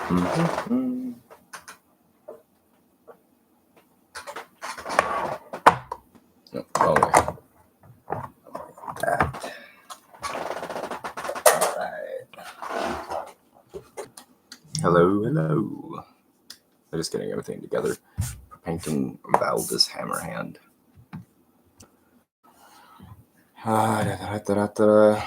Mm-hmm. No, okay. Like that. All right. Hello, hello. I'm just getting everything together for painting Valdus Hammerhand. Da-da-da-da-da.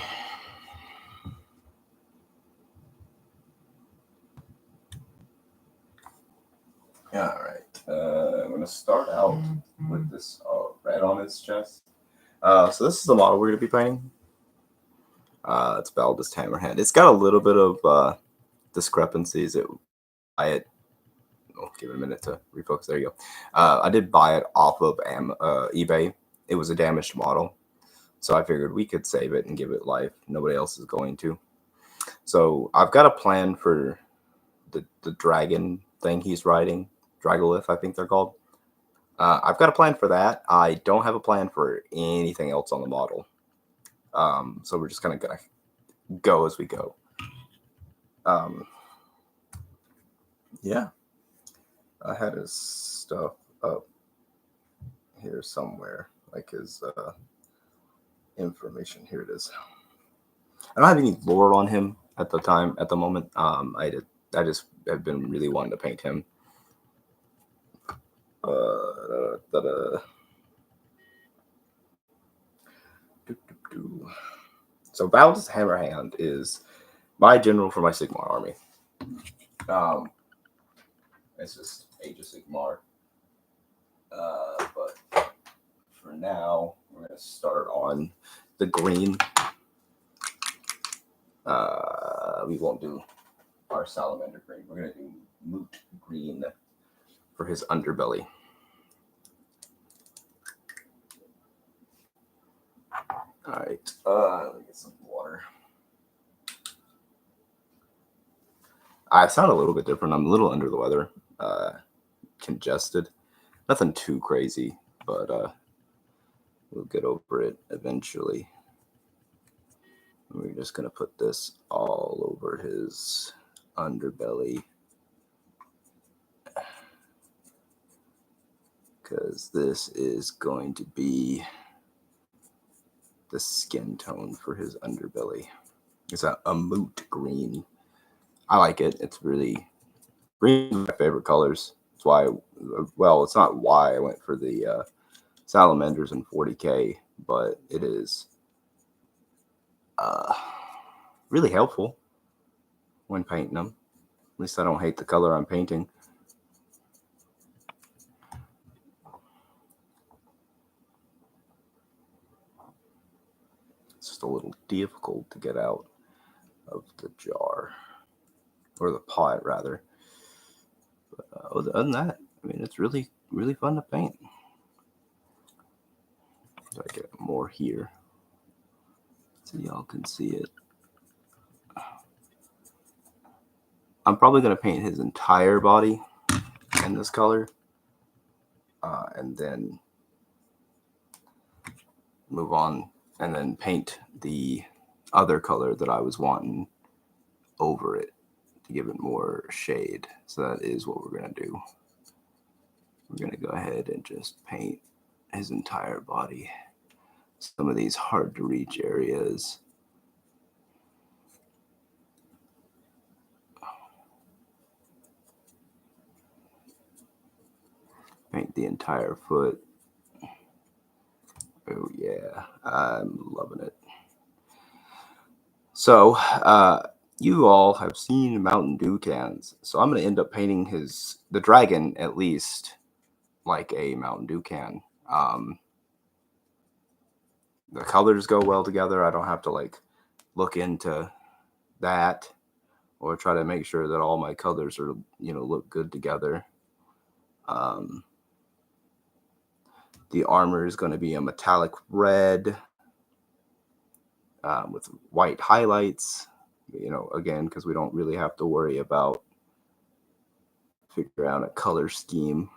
All right. I'm going to start out with this red on his chest. So this is the model we're going to be painting. It's Valdus Hammerhand. It's got a little bit of discrepancies. I'll give it a minute to refocus. There you go. I did buy it off of eBay. It was a damaged model, so I figured we could save it and give it life. Nobody else is going to. So I've got a plan for the dragon thing he's riding, Dragolith, I think they're called. I've got a plan for that. I don't have a plan for anything else on the model. So we're just kind of gonna go as we go. Yeah, I had his stuff up here somewhere, like his information. Here it is. I don't have any lore on him at the moment. I just have been really wanting to paint him. So Valdus Hammerhand is my general for my Sigmar army. It's just Age of Sigmar. But for now, we're going to start on the green. We won't do our salamander green. We're going to do moot green for his underbelly. All right, let me get some water. I sound a little bit different. I'm a little under the weather, congested. Nothing too crazy, but we'll get over it eventually. We're just going to put this all over his underbelly, because this is going to be the skin tone for his underbelly. It's a moot green. I like it. It's really green, my favorite colors. That's why, well, it's not why I went for the salamanders in 40K, but it is really helpful when painting them. At least I don't hate the color I'm painting. It's just a little difficult to get out of the jar, or the pot rather. But other than that, I mean, it's really, really fun to paint. So I get more here so y'all can see it. I'm probably going to paint his entire body in this color, and then move on and then paint the other color that I was wanting over it to give it more shade. So that is what we're going to do. We're going to go ahead and just paint his entire body. Some of these hard to reach areas. Paint the entire foot. Oh yeah, I'm loving it. So you all have seen Mountain Dew cans, so I'm going to end up painting the dragon at least like a Mountain Dew can. The colors go well together. I don't have to like look into that or try to make sure that all my colors are, look good together. The armor is going to be a metallic red with white highlights, again, because we don't really have to worry about figuring out a color scheme.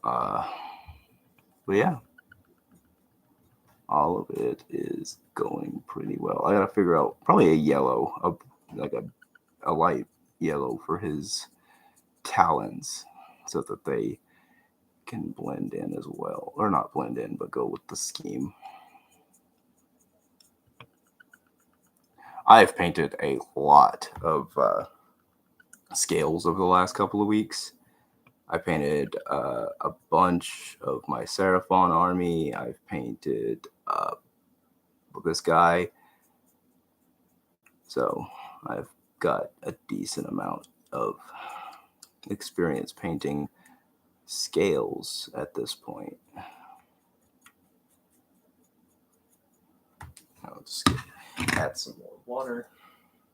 But yeah, all of it is going pretty well. I got to figure out probably a yellow, like a a light yellow for his talons so that they can blend in as well. Or not blend in, but go with the scheme. I've painted a lot of scales over the last couple of weeks. I painted a bunch of my Seraphon army. I've painted this guy. So I've got a decent amount of experience painting scales at this point. I'll just add some more water.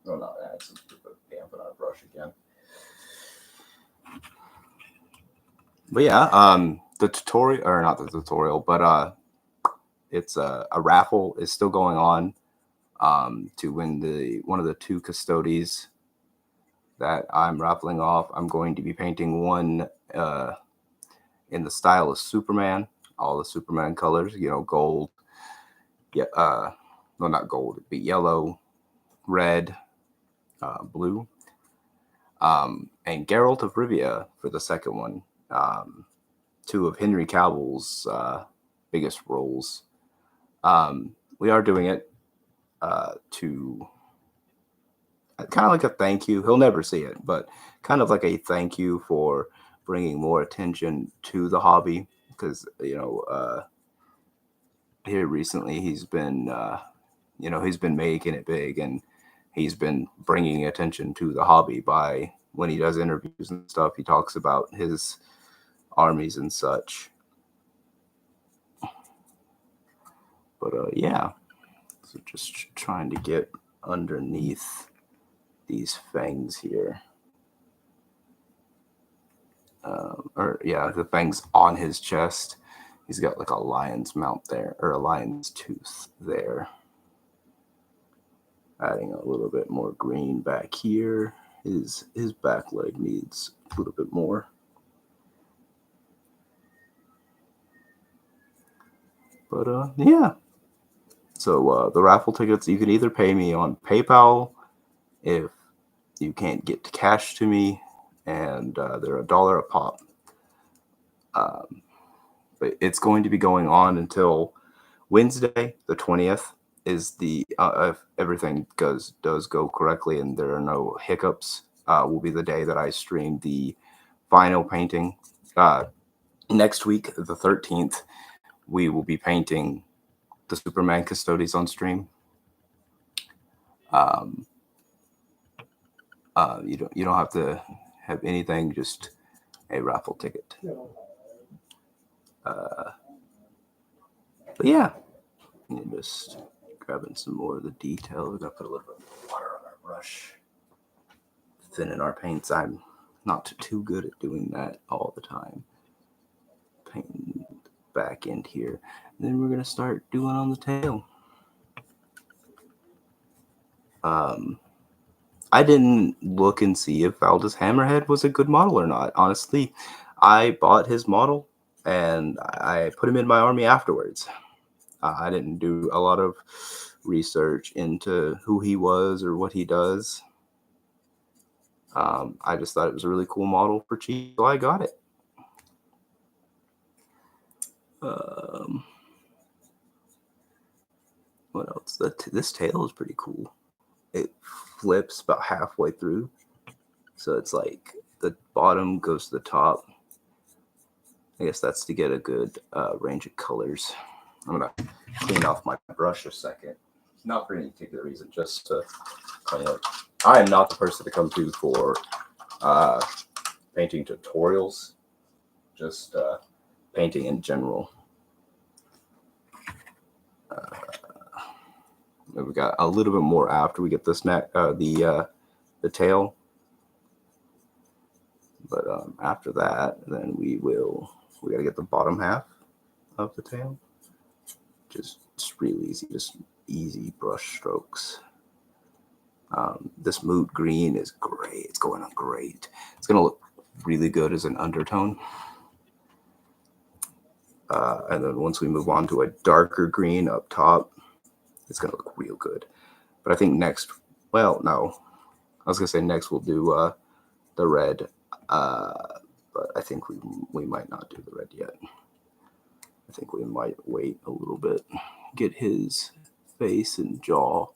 No, not add some, but dampen our brush again. But yeah, the tutorial, or not the tutorial, but it's a raffle is still going on to win one of the 2 custodies that I'm raffling off. I'm going to be painting one in the style of Superman, all the Superman colors, gold, no, not gold, it'd be yellow, red, blue, and Geralt of Rivia for the second one. 2 of Henry Cavill's biggest roles. We are doing it to kind of like a thank you. He'll never see it, but kind of like a thank you for bringing more attention to the hobby, because here recently he's been he's been making it big, and he's been bringing attention to the hobby by when he does interviews and stuff. He talks about his armies and such. But yeah, so just trying to get underneath these fangs here. The fangs on his chest. He's got like a lion's mount there, or a lion's tooth there. Adding a little bit more green back here. His back leg needs a little bit more. But yeah. So the raffle tickets, you can either pay me on PayPal if you can't get cash to me, and they're $1 a pop. But it's going to be going on until Wednesday, the 20th, is the if everything does go correctly and there are no hiccups, will be the day that I stream the final painting. Next week, the 13th, we will be painting the Superman Custodies on stream. You don't have to have anything, just a raffle ticket. But yeah, just grabbing some more of the detail. We're gonna put a little bit of water on our brush, thinning our paints. I'm not too good at doing that all the time. Painting the back end here, and then we're gonna start doing on the tail. I didn't look and see if Valdus Hammerhand was a good model or not. Honestly, I bought his model and I put him in my army afterwards. I didn't do a lot of research into who he was or what he does. I just thought it was a really cool model for cheap, so I got it. What else? This tail is pretty cool. It flips about halfway through, so it's like the bottom goes to the top. I guess that's to get a good range of colors. I'm gonna clean off my brush a second. Not for any particular reason, just to clean it. I am not the person to come to for painting tutorials, just painting in general. We got a little bit more after we get this neck, the tail. But after that, then we gotta get the bottom half of the tail. Just really easy, just easy brush strokes. This mood green is great. It's going on great. It's gonna look really good as an undertone. And then once we move on to a darker green up top, it's gonna look real good. But I think next, well, no. I was gonna say next we'll do the red, but I think we might not do the red yet. I think we might wait a little bit, get his face and jaw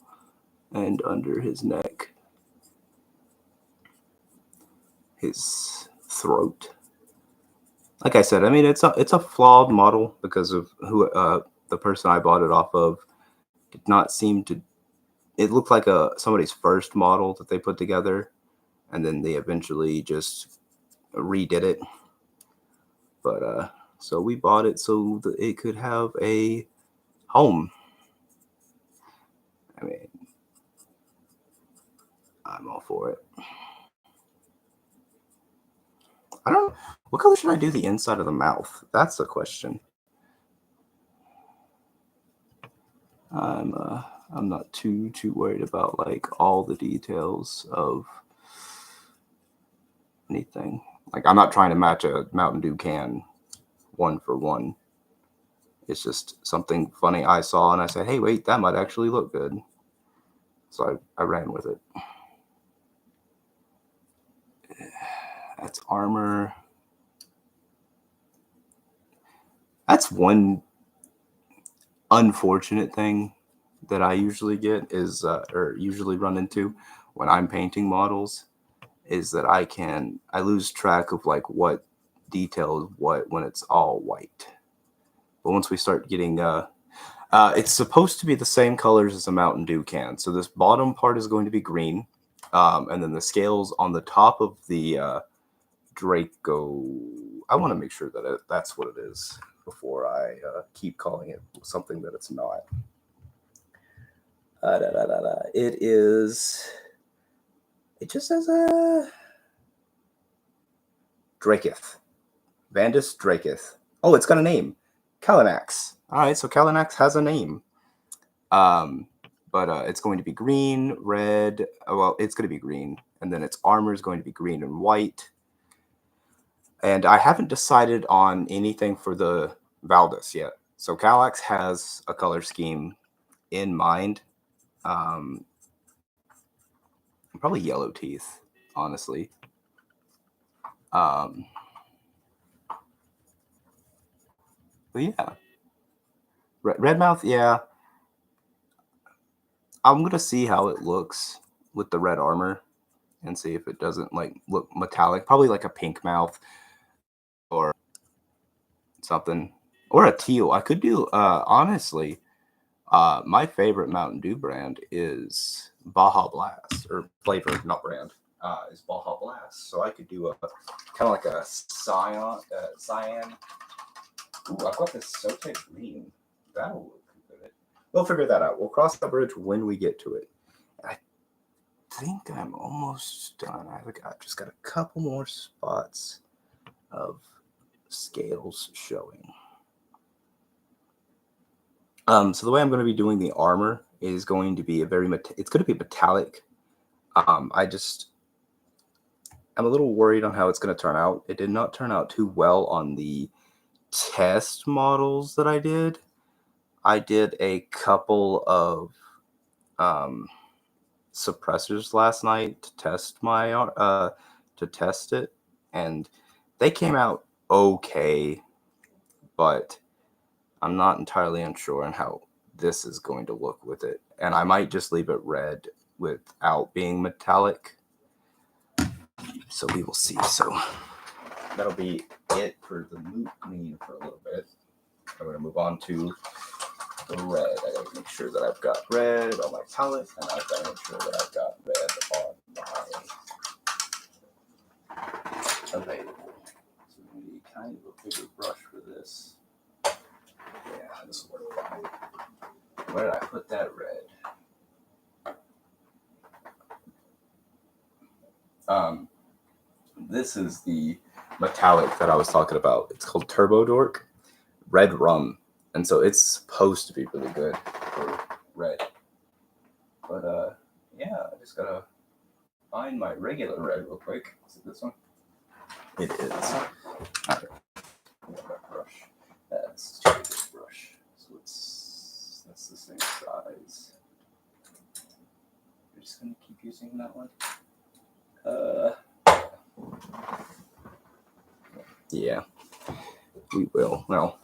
and under his neck, his throat. Like I said, I mean it's a flawed model because of who the person I bought it off of did not seem to. It looked like somebody's first model that they put together, and then they eventually just redid it. But so we bought it so that it could have a home. I mean, I'm all for it. I don't know. What color should I do the inside of the mouth? That's the question. I'm not too worried about like all the details of anything. Like I'm not trying to match a Mountain Dew can one for one. It's just something funny I saw and I said, hey, wait, that might actually look good. So I ran with it. That's armor. That's one unfortunate thing that I usually get is, or usually run into when I'm painting models, is that I lose track of like what detail is what when it's all white. But once we start getting, it's supposed to be the same colors as a Mountain Dew can. So this bottom part is going to be green, and then the scales on the top of the Draco. I want to make sure that that's what it is before I keep calling it something that it's not. It is. It just says a Draketh. Valdus Draketh. Oh, it's got a name. Kalinax. All right, so Kalinax has a name. But it's going to be green, red. Well, it's going to be green, and then its armor is going to be green and white. And I haven't decided on anything for the Valdus yet. So Kalinax has a color scheme in mind. Probably yellow teeth, honestly. But yeah, red mouth. Yeah, I'm gonna see how it looks with the red armor and see if it doesn't like look metallic. Probably like a pink mouth or something, or a teal. I could do honestly. My favorite Mountain Dew brand is Baja Blast, or flavor, not brand. Is Baja Blast. So I could do a kind of like a cyan. Ooh, I've got this Sote green. That'll look good. We'll figure that out. We'll cross that bridge when we get to it. I think I'm almost done. I've just got a couple more spots of scales showing. So the way I'm going to be doing the armor is going to be it's going to be metallic. I'm a little worried on how it's going to turn out. It did not turn out too well on the test models that I did. I did a couple of suppressors last night to test it, and they came out okay, but I'm not entirely unsure on how this is going to look with it, and I might just leave it red without being metallic. So we will see. So that'll be it for the loot green for a little bit. I'm going to move on to the red. I got to make sure that I've got red on my palette, and I've got to make sure that I've got red on my available. So we need kind of a bigger brush for this. Yeah, this will work fine. Where did I put that red? This is the metallic that I was talking about. It's called Turbo Dork Red Rum. And so it's supposed to be really good for red. But yeah, I just gotta find my regular red real quick. Is it this one? It is. All right. That brush. That's this brush. So that's the same size. You're just gonna keep using that one. Yeah, we will. Well,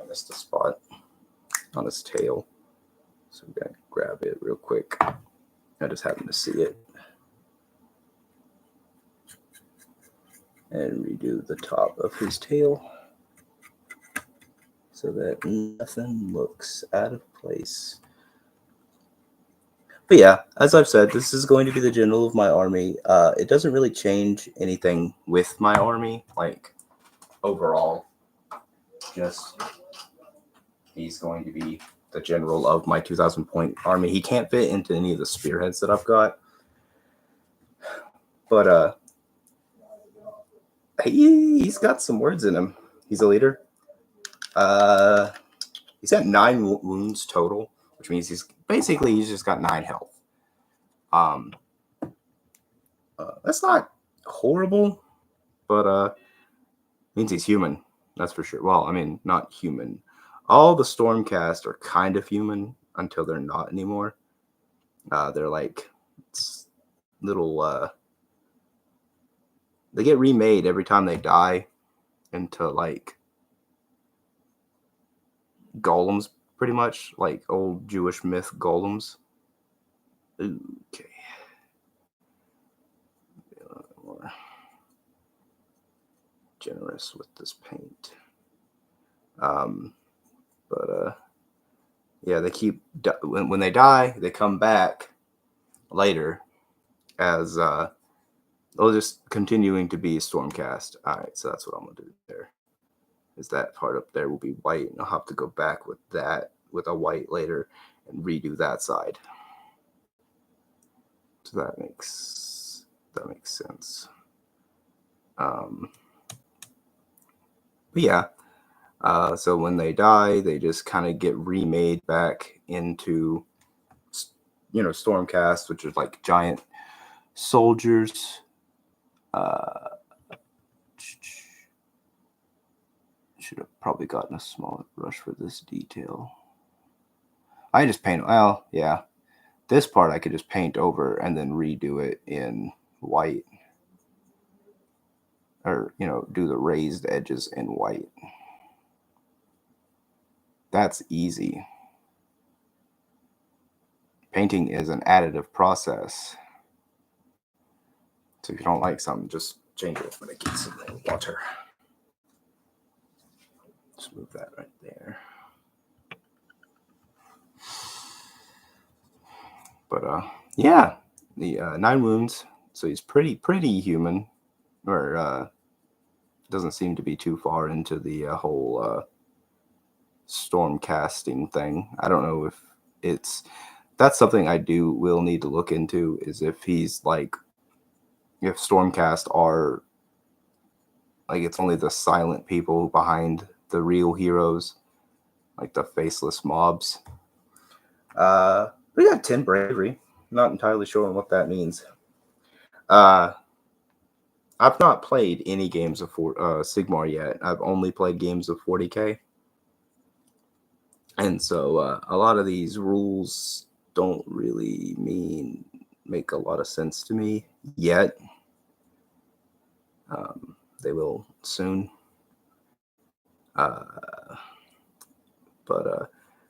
I missed a spot on his tail, so I'm gonna grab it real quick. I just happened to see it. And redo the top of his tail so that nothing looks out of place. But yeah, as I've said, this is going to be the general of my army. It doesn't really change anything with my army, like overall. Just he's going to be the general of my 2,000 point army. He can't fit into any of the spearheads that I've got, but he's got some words in him. He's a leader. He's got 9 wounds total, which means he's just got 9 health. That's not horrible, but means he's human. That's for sure. Well, I mean, not human. All the Stormcast are kind of human until they're not anymore. They're like little. They get remade every time they die into like golems, pretty much like old Jewish myth golems. Okay. More generous with this paint. But yeah, they keep when they die, they come back later as they're just continuing to be Stormcast. All right, so that's what I'm gonna do there. Is that part up there will be white, and I'll have to go back with that with a white later and redo that side. So that makes sense. But yeah. So when they die, they just kind of get remade back into, Stormcast, which is like giant soldiers. Should have probably gotten a smaller brush for this detail. I just paint. Well, yeah. This part I could just paint over and then redo it in white. Or, do the raised edges in white. That's easy. Painting is an additive process. So if you don't like something, just change it when it gets some water. Just move that right there. But yeah, the 9 wounds. So he's pretty human, or doesn't seem to be too far into the whole storm casting thing. I don't know if that's something I will need to look into, is if he's like, if Stormcast are like, it's only the silent people behind the real heroes, like the faceless mobs. We got 10 bravery. Not entirely sure on what that means. I've not played any games of Sigmar yet. I've only played games of 40k. And so a lot of these rules don't really make a lot of sense to me yet. They will soon. But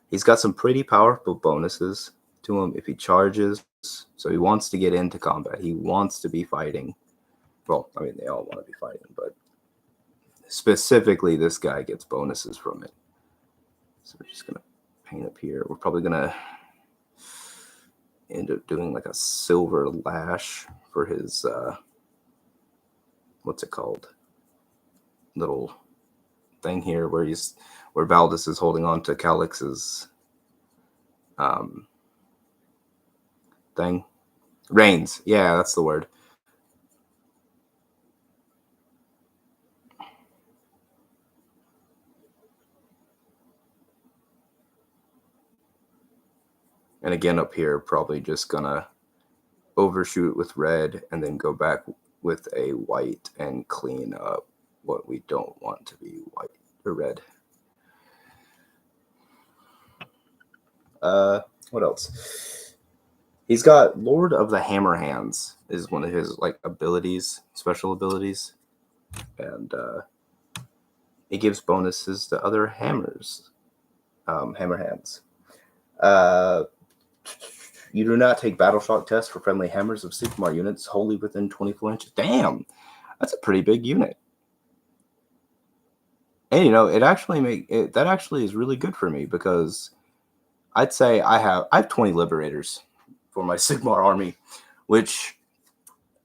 he's got some pretty powerful bonuses to him if he charges. So he wants to get into combat. He wants to be fighting. Well, I mean, they all want to be fighting, but specifically this guy gets bonuses from it. So we're just going to paint up here. We're probably going to end up doing like a silver lash for his, what's it called? Little thing here where Valdus is holding on to Calix's thing. Reins. Yeah, that's the word. And again up here, probably just gonna overshoot with red and then go back with a white and clean up what we don't want to be white or red. What else? He's got Lord of the Hammerhands is one of his like abilities, special abilities, and it gives bonuses to other hammers, Hammerhands. You do not take battle shock tests for friendly hammers of Sigmar units wholly within 24 inches. Damn, that's a pretty big unit. And it actually that actually is really good for me because I'd say I have 20 liberators for my Sigmar army, which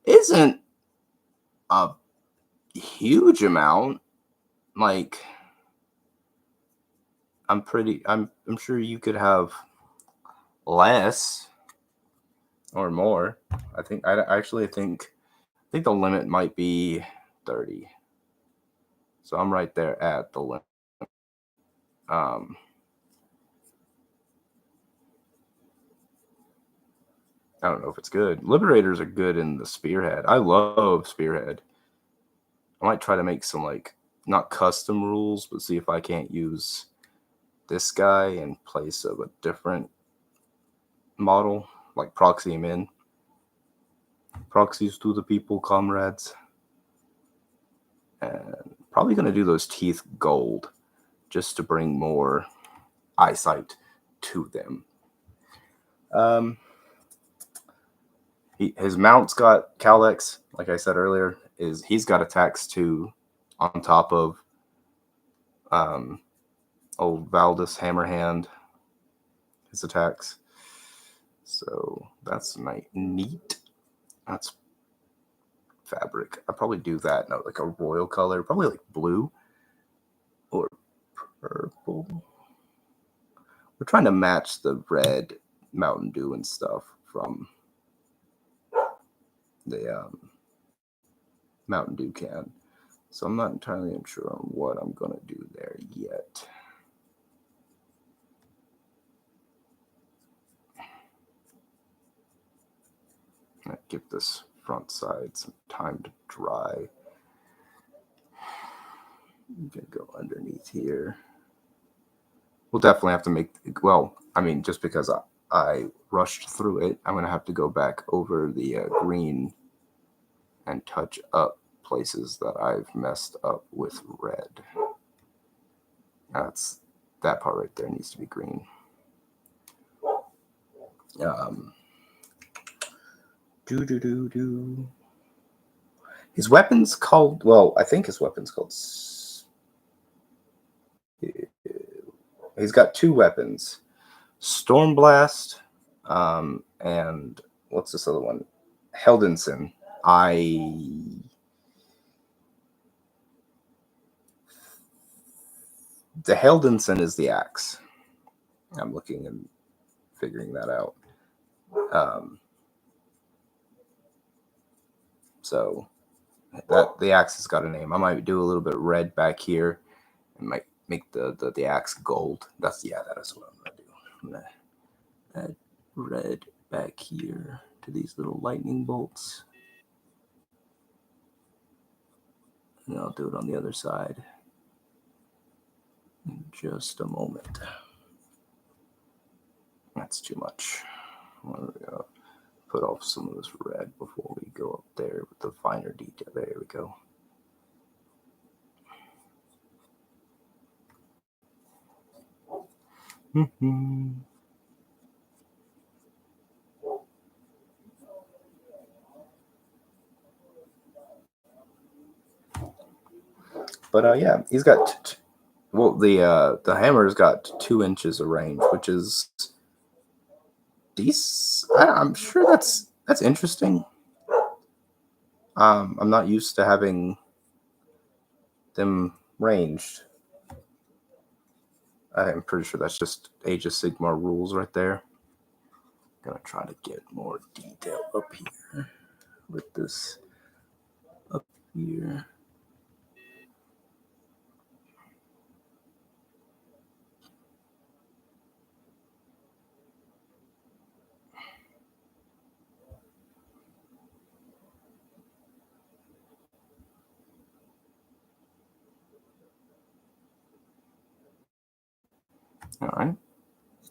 isn't a huge amount. Like I'm sure you could have less or more. I think the limit might be 30. So I'm right there at the limit. I don't know if it's good. Liberators are good in the Spearhead. I love Spearhead. I might try to make some like not custom rules, but see if I can't use this guy in place of a different model, like proxy him in. Proxies to the people, comrades. And probably going to do those teeth gold just to bring more eyesight to them. His mount's got Calex, like I said earlier, he's got attacks too on top of old Valdus Hammerhand, his attacks. So that's neat. That's fabric. I'll probably do that in like a royal color, probably like blue or purple. We're trying to match the red Mountain Dew and stuff from the Mountain Dew can. So I'm not entirely sure on what I'm going to do there yet. Give this front side some time to dry. I'm going to go underneath here. We'll definitely have to make, just because I rushed through it, I'm going to have to go back over the green and touch up places that I've messed up with red. That part right there needs to be green. His weapon's called, I think his weapon's called, he's got two weapons, Stormblast, and what's this other one? Heldenson. The Heldenson is the axe. I'm looking and figuring that out. So that the axe has got a name. I might do a little bit red back here and might make the axe gold. That is what I'm gonna do. I'm gonna add red back here to these little lightning bolts. And I'll do it on the other side in just a moment. That's too much. I'm gonna put off some of this red before we go up there with the finer detail. There we go. But yeah, he's got the hammer's got 2 inches of range, which is decent. I'm sure that's interesting. I'm not used to having them ranged. I'm pretty sure that's just Age of Sigmar rules right there. Gonna try to get more detail up here with this up here. All right,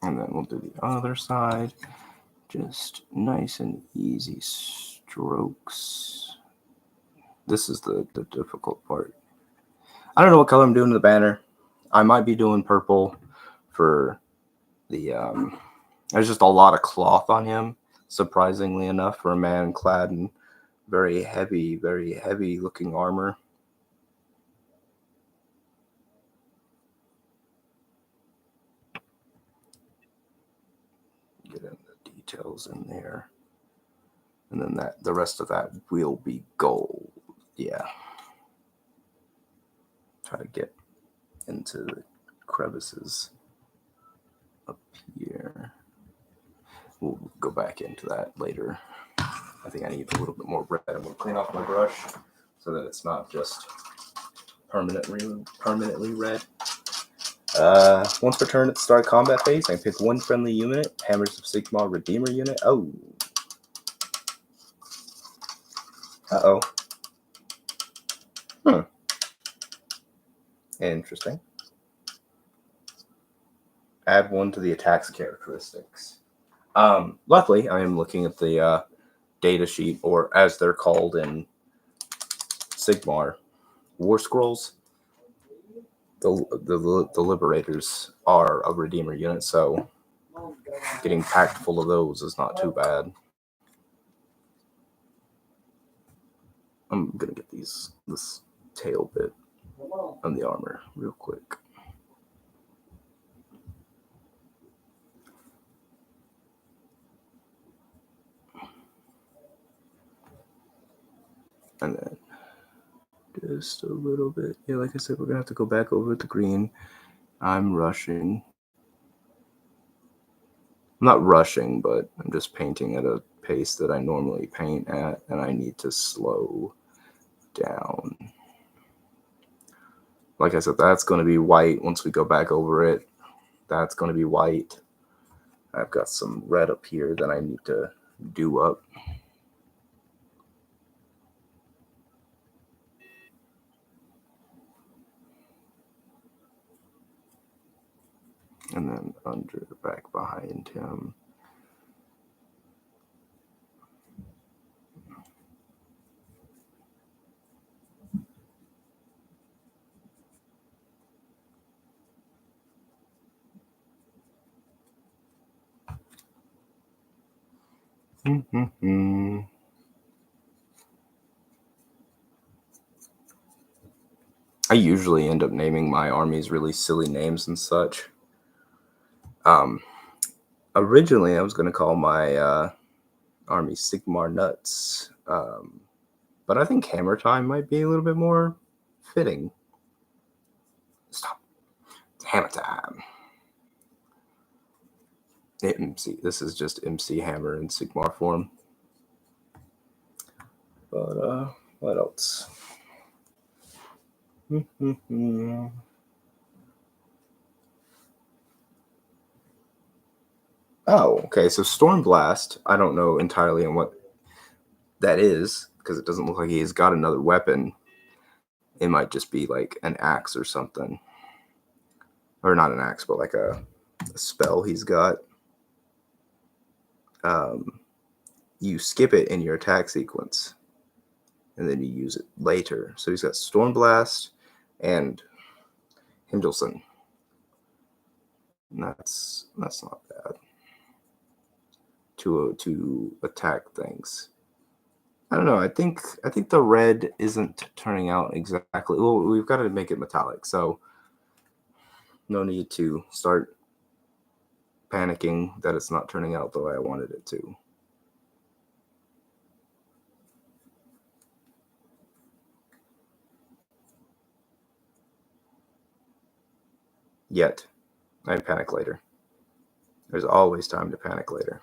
and then we'll do the other side. Just nice and easy strokes. This is the difficult part. I don't know what color I'm doing to the banner. I might be doing purple for the there's just a lot of cloth on him, surprisingly enough, for a man clad in very heavy looking armor. Get in the details in there. And then the rest of that will be gold. Yeah. Try to get into the crevices up here. We'll go back into that later. I think I need a little bit more red. I'm going to clean off my brush so that it's not just permanently red. Once per turn at the start of combat phase, I can pick one friendly unit, Hammers of Sigmar Redeemer unit. Oh. Uh-oh. Interesting. Add one to the attack's characteristics. Luckily, I am looking at the data sheet, or as they're called in Sigmar, War Scrolls. The Liberators are a Redeemer unit, so getting packed full of those is not too bad. I'm gonna get this tail bit on the armor real quick. And then just a little bit. Yeah, like I said, we're gonna have to go back over the green. I'm rushing. I'm not rushing, but I'm just painting at a pace that I normally paint at, and I need to slow down. Like I said, that's going to be white once we go back over it. That's going to be white. I've got some red up here that I need to do up. And then under the back behind him. I usually end up naming my armies really silly names and such. Originally, I was going to call my army Sigmar Nuts, but I think Hammer Time might be a little bit more fitting. Stop. It's Hammer Time. MC. This is just MC Hammer in Sigmar form. But what else? Oh, okay. So Stormblast, I don't know entirely on what that is because it doesn't look like he's got another weapon. It might just be like an axe or something. Or not an axe, but like a spell he's got. You skip it in your attack sequence, and then you use it later. So he's got Stormblast and Hindelson. And that's not bad. To attack things. I don't know. I think the red isn't turning out exactly. Well, we've got to make it metallic, so no need to start panicking that it's not turning out the way I wanted it to. Yet, I panic later. There's always time to panic later.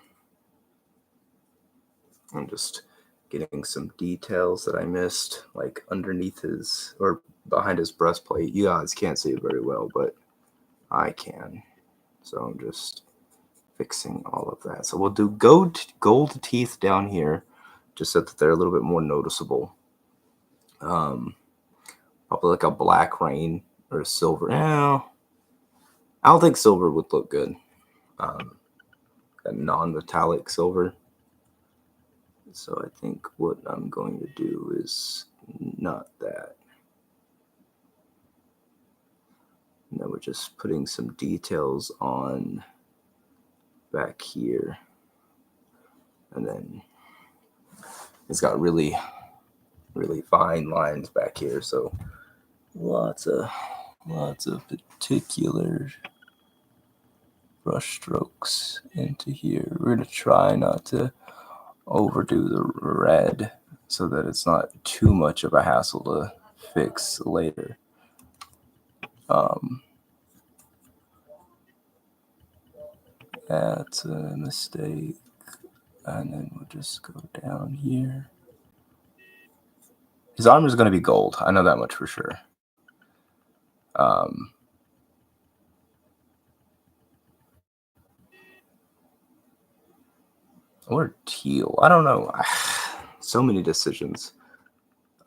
I'm just getting some details that I missed, like underneath his or behind his breastplate. You guys can't see it very well, but I can. So I'm just fixing all of that. So we'll do gold teeth down here, just so that they're a little bit more noticeable. Probably like a black rain or a silver. I don't think silver would look good. a non-metallic silver. So I think what I'm going to do is not that. And then we're just putting some details on back here. And then it's got really, really fine lines back here. So lots of particular brush strokes into here. We're going to try not to overdo the red so that it's not too much of a hassle to fix later. That's a mistake. And then we'll just go down here. His armor is going to be gold. I know that much for sure. Or teal. I don't know. So many decisions.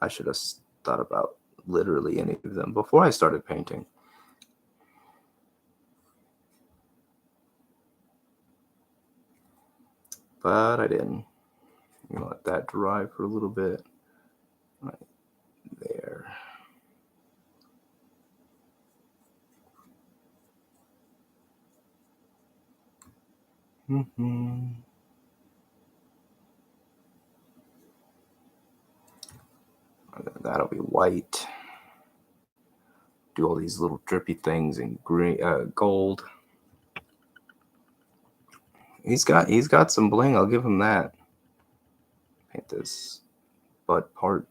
I should have thought about literally any of them before I started painting. But I didn't. I'm going to let that dry for a little bit. Right there. That'll be white. Do all these little drippy things in green, gold. He's got some bling. I'll give him that. Paint this butt part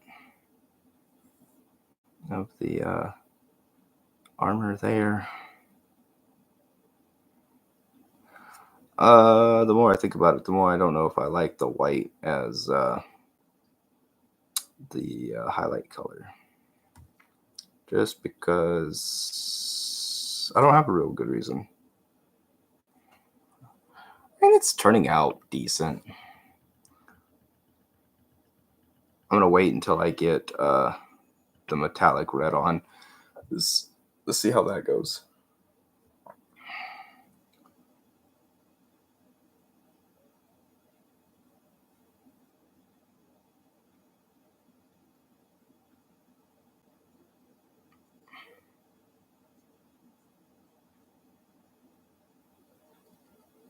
of the armor there. The more I think about it, the more I don't know if I like the white as the highlight color. Just because I don't have a real good reason. And it's turning out decent. I'm gonna wait until I get the metallic red on. Let's see how that goes.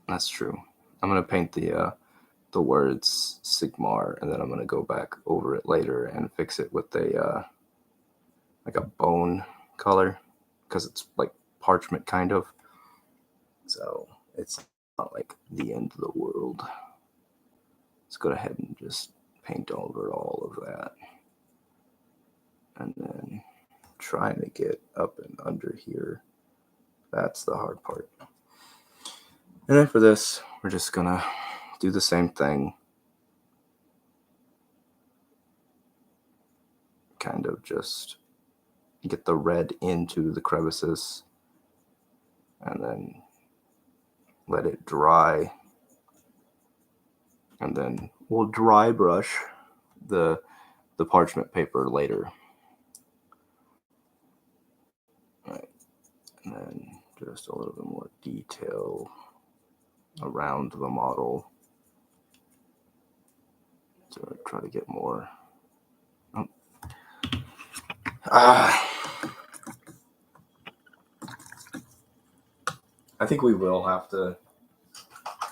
That's true. I'm gonna paint the words Sigmar, and then I'm gonna go back over it later and fix it with a like a bone color, because it's like parchment kind of. So it's not like the end of the world. Let's go ahead and just paint over all of that, and then trying to get up and under here. That's the hard part. And then for this, we're just gonna do the same thing. Kind of just get the red into the crevices and then let it dry. And then we'll dry brush the parchment paper later. Right. And then just a little bit more detail around the model. So try to get more. I think we will have to.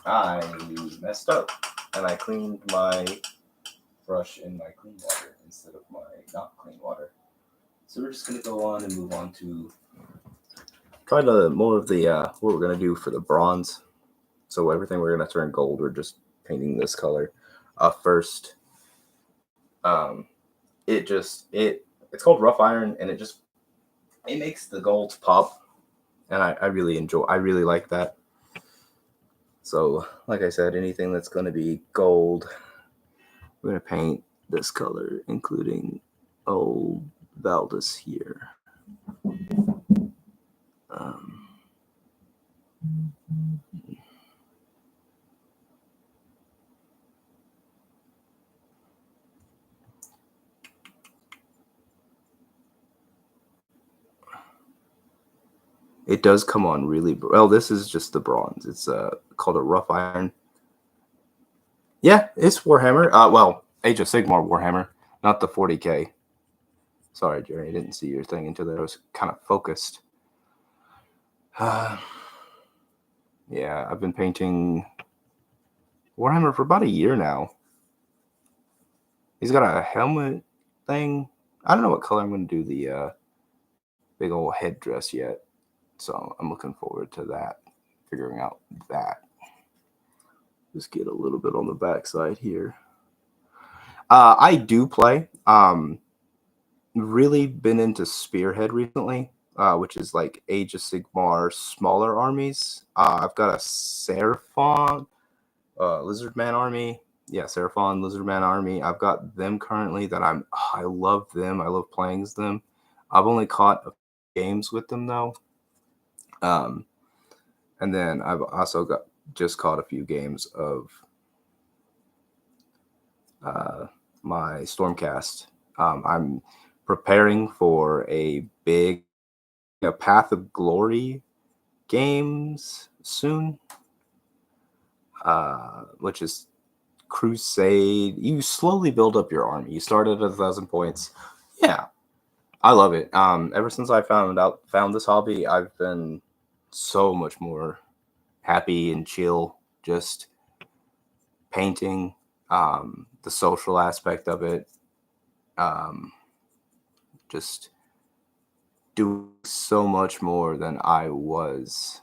I messed up and I cleaned my brush in my clean water instead of my not clean water. So we're just going to go on and move on to kind of more of the what we're going to do for the bronze. So everything we're going to turn gold, we're just painting this color first. It's called rough iron, and it makes the gold pop, and I really like that. So like I said, anything that's going to be gold, we're going to paint this color, including old Valdus here. It does come on really well. This is just the bronze. It's called a rough iron. Yeah, it's Warhammer. Well, Age of Sigmar Warhammer, not the 40K. Sorry, Jerry, I didn't see your thing until I was kind of focused. Yeah, I've been painting Warhammer for about a year now. He's got a helmet thing. I don't know what color I'm going to do the big old headdress yet. So I'm looking forward to that, figuring out that. Just get a little bit on the backside here. I do play. Really been into Spearhead recently, which is like Age of Sigmar smaller armies. I've got a Seraphon Lizardman army. Yeah, Seraphon Lizardman army. I've got them currently that I love them. I love playing as them. I've only caught a few games with them though. And then I've also just caught a few games of my Stormcast. I'm preparing for a big Path of Glory games soon, which is Crusade. You slowly build up your army. You start at 1,000 points. Yeah, I love it. Ever since I found this hobby, I've been so much more happy and chill, just painting, the social aspect of it, just doing so much more than I was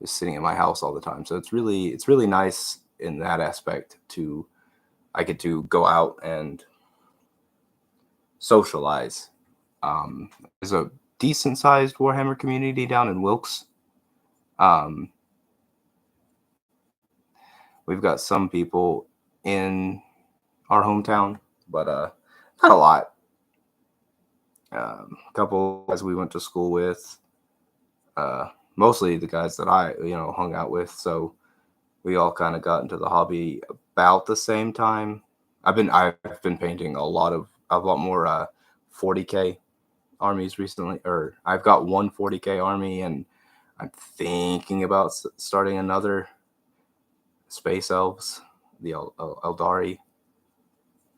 just sitting in my house all the time. So it's really nice in that aspect I get to go out and socialize. There's a decent sized Warhammer community down in Wilkes. We've got some people in our hometown, but not a lot. A couple guys we went to school with, mostly the guys that I hung out with. So we all kind of got into the hobby about the same time. I've been painting a lot more 40K armies recently, or I've got one 40K army, and I'm thinking about starting another Space Elves, the Eldari.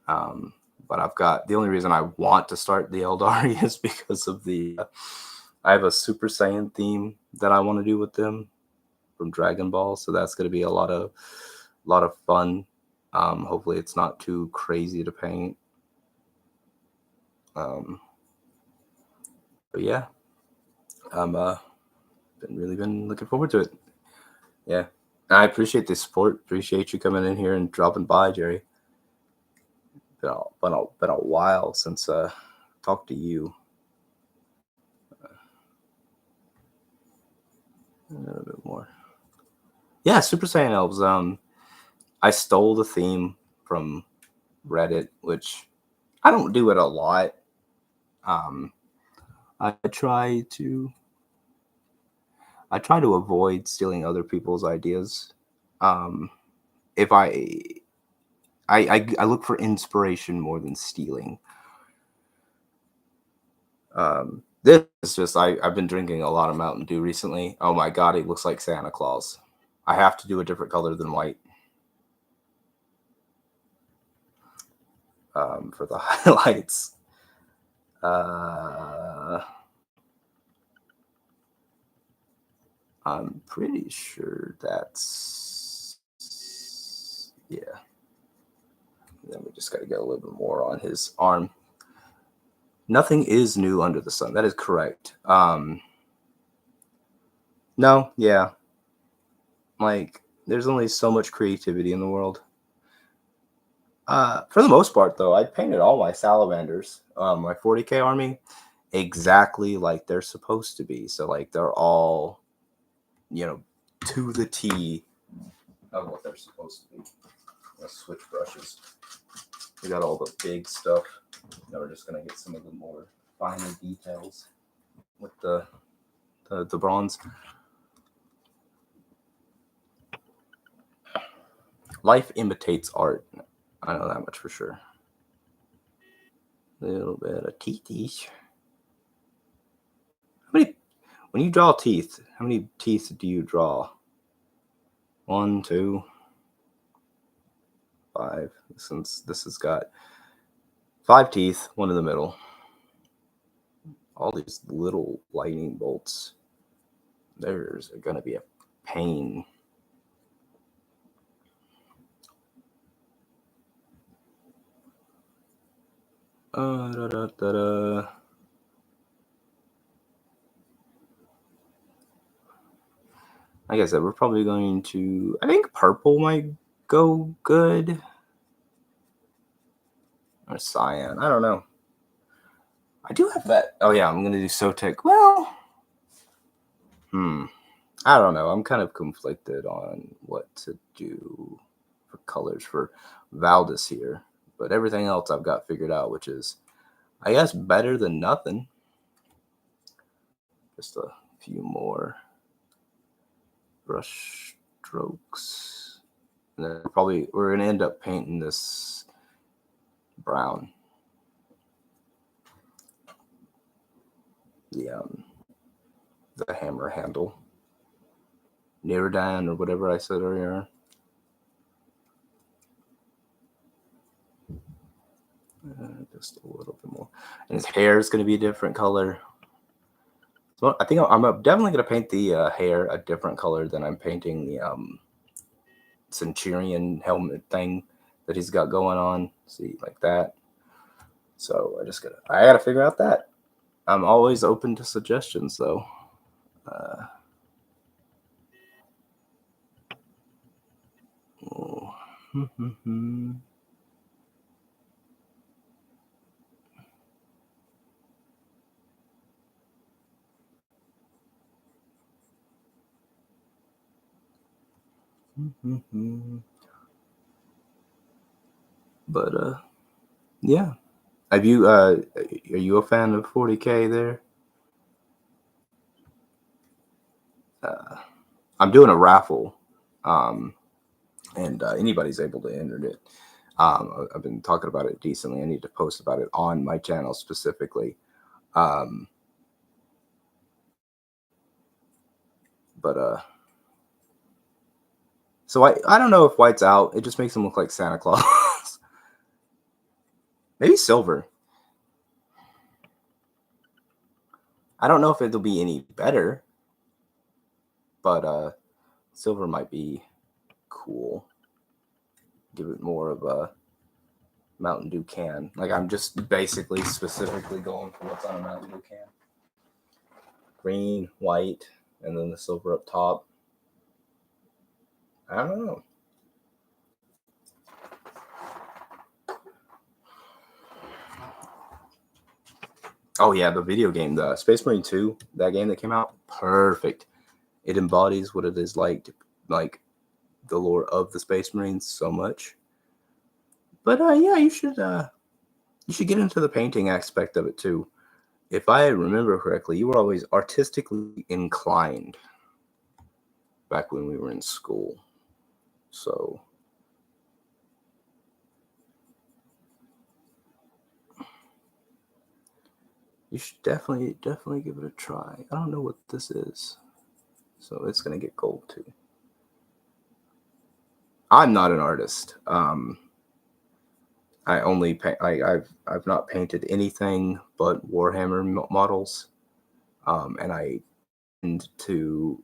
But I've got the only reason I want to start the Eldari is because of I have a Super Saiyan theme that I want to do with them from Dragon Ball, so that's going to be a lot of fun. Hopefully, it's not too crazy to paint. But yeah, been looking forward to it. Yeah, I appreciate the support. Appreciate you coming in here and dropping by, Jerry. Been a while since talked to you. A little bit more. Yeah, Super Saiyan Elves. I stole the theme from Reddit, which I don't do it a lot. I try to avoid stealing other people's ideas. If I look for inspiration more than stealing. This is just I've been drinking a lot of Mountain Dew recently. Oh my god, it looks like Santa Claus. I have to do a different color than white for the highlights. I'm pretty sure that's yeah. Then we just got to get a little bit more on his arm. Nothing is new under the sun. That is correct. No, yeah. Like, there's only so much creativity in the world. For the most part, though, I painted all my salamanders, my 40K army, exactly like they're supposed to be. So, like, they're all, to the T of what they're supposed to be. Let's switch brushes. We got all the big stuff. Now we're just going to get some of the more finer details with the bronze. Life imitates art. I know that much for sure. A little bit of teeth. When you draw teeth, how many teeth do you draw? 1, 2. 5. Since this has got 5 teeth, one in the middle. All these little lightning bolts. There's going to be a pain. Like I said, we're probably going to... I think purple might go good. Or cyan. I don't know. I do have that. Oh, yeah, I'm going to do Sotek. Well, I don't know. I'm kind of conflicted on what to do for colors for Valdus here. But everything else I've got figured out, which is, I guess, better than nothing. Just a few more brush strokes. And then probably we're going to end up painting this brown. The hammer handle. Near down or whatever I said earlier. Just a little bit more. And his hair is going to be a different color. So I think I'm definitely going to paint the hair a different color than I'm painting the Centurion helmet thing that he's got going on. See, like that. So I got to figure out that. I'm always open to suggestions, though. But yeah. Have you are you a fan of 40K there? I'm doing a raffle, and anybody's able to enter it. I've been talking about it decently. I need to post about it on my channel specifically. So I don't know if white's out. It just makes him look like Santa Claus. Maybe silver. I don't know if it'll be any better, but silver might be cool. Give it more of a Mountain Dew can. Like I'm just basically specifically going for what's on a Mountain Dew can. Green, white, and then the silver up top. I don't know. Oh yeah, the video game, the Space Marine 2, that game that came out, perfect. It embodies what it is like the lore of the Space Marines so much. But yeah, you should get into the painting aspect of it too. If I remember correctly, you were always artistically inclined back when we were in school. So you should definitely give it a try. I don't know what this is, so it's gonna get gold too. I'm not an artist. I only paint. I've not painted anything but Warhammer models, and I tend to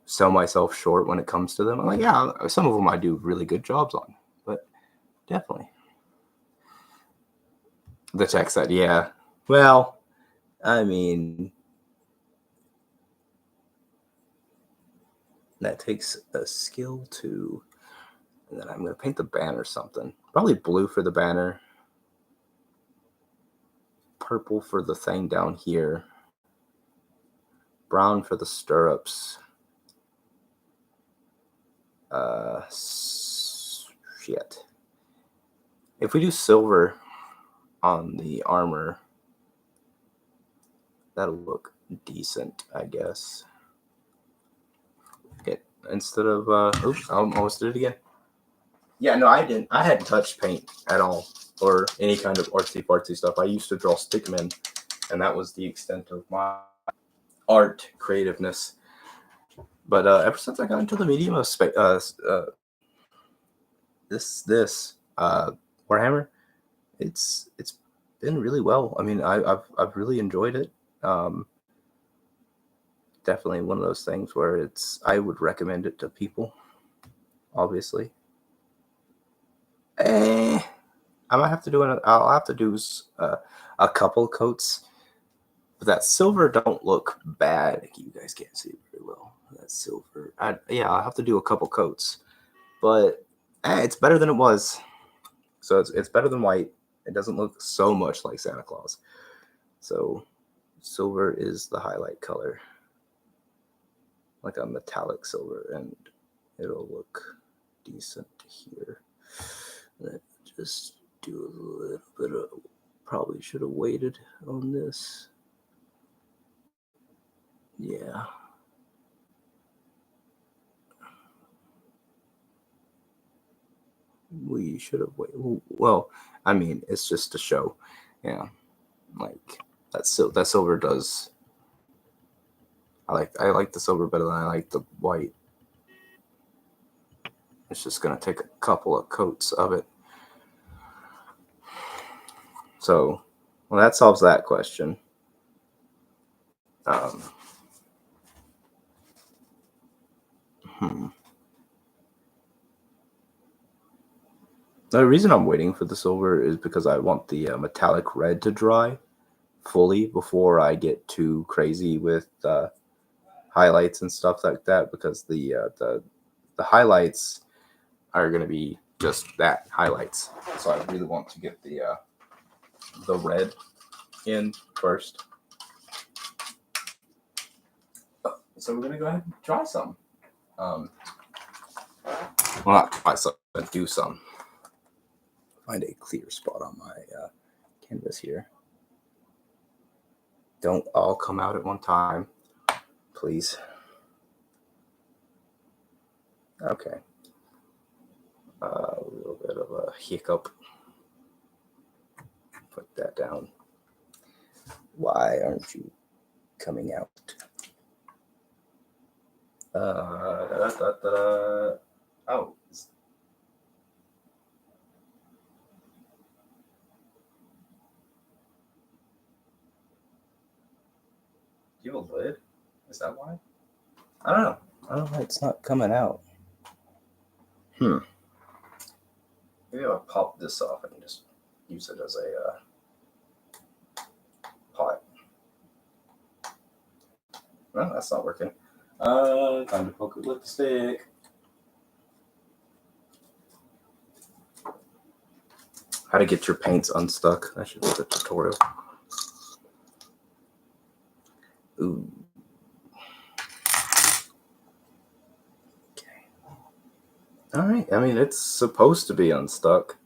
sell myself short when it comes to them. I'm like, yeah, some of them I do really good jobs on, but definitely the tech side, yeah. Well, I mean, that takes a skill too. And then I'm going to paint the banner something. Probably blue for the banner. Purple for the thing down here. Brown for the stirrups. Shit. If we do silver on the armor, that'll look decent, I guess. Okay, instead of, oops, I almost did it again. Yeah, no, I didn't. I hadn't touched paint at all, or any kind of artsy-fartsy stuff. I used to draw stickmen, and that was the extent of my art creativeness. But ever since I got into the medium of this Warhammer, it's been really well. I mean, I've really enjoyed it. Definitely one of those things where I would recommend it to people. Obviously, I might have to do I'll have to do a couple coats. But that silver don't look bad. You guys can't see it very well. That silver. Yeah, I'll have to do a couple coats. But it's better than it was. So it's better than white. It doesn't look so much like Santa Claus. So silver is the highlight color. Like a metallic silver. And it'll look decent here. Let's just do a little bit of... Probably should have waited on this. Yeah. We should have waited. Well, I mean, it's just a show. Yeah. Like that silver does. I like the silver better than I like the white. It's just gonna take a couple of coats of it. So, well, that solves that question. The reason I'm waiting for the silver is because I want the metallic red to dry fully before I get too crazy with highlights and stuff like that. Because the highlights are going to be just that, highlights. So I really want to get the red in first. So we're going to go ahead and try some. Well, not try some, but do some. Find a clear spot on my canvas here. Don't all come out at one time, please. Okay. A little bit of a hiccup. Put that down. Why aren't you coming out? Oh. Do you have a lid? Is that why? I don't know. I don't know why it's not coming out. Maybe I'll pop this off and just use it as a pot. No, that's not working. Time to poke it with the stick. How to get your paints unstuck. That should be the tutorial. Ooh. Okay. All right. I mean, it's supposed to be unstuck.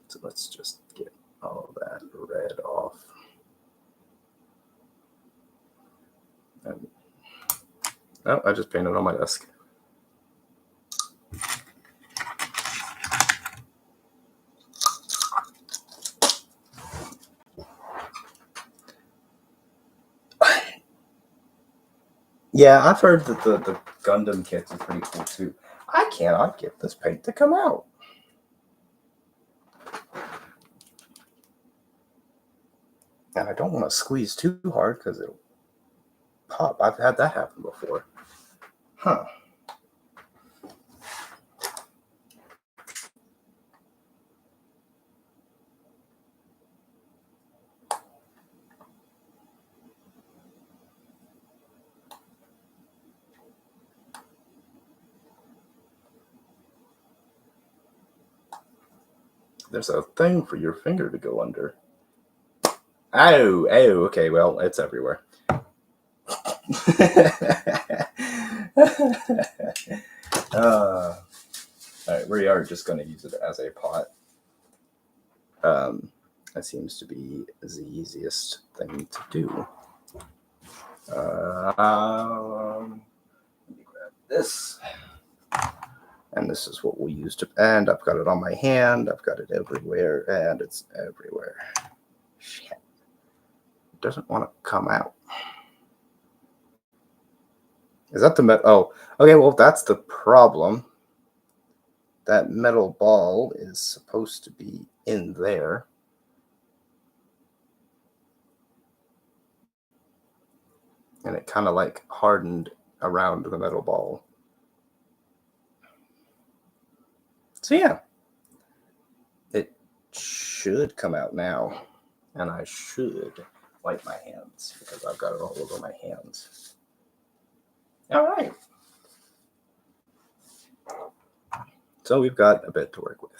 So let's just get all of that red off. Oh, I just painted on my desk. Yeah, I've heard that the Gundam kits are pretty cool too. I cannot get this paint to come out. And I don't want to squeeze too hard because it'll pop. I've had that happen before. Huh. There's a thing for your finger to go under. Oh, okay, well, it's everywhere. All right, we are just going to use it as a pot. That seems to be the easiest thing to do. Let me grab this. And this is what we use to, and I've got it on my hand, I've got it everywhere, and it's everywhere. Shit. It doesn't want to come out. Is that the oh, okay, well, that's the problem. that metal ball is supposed to be in there. And it kind of like hardened around the metal ball. So yeah, it should come out now. And I should wipe my hands because I've got it all over my hands. All right. So we've got a bit to work with.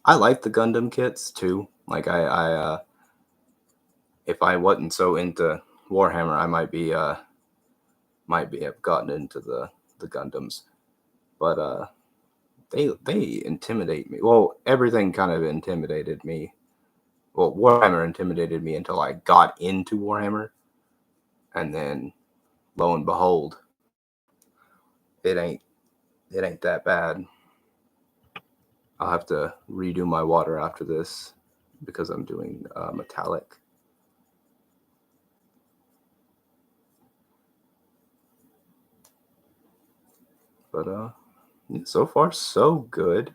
I like the Gundam kits too. Like I if I wasn't so into Warhammer, I might have gotten into the Gundams. But they intimidate me. Well, everything kind of intimidated me. Well, Warhammer intimidated me until I got into Warhammer, and then lo and behold, it ain't that bad. I'll have to redo my water after this because I'm doing metallic. But so far so good.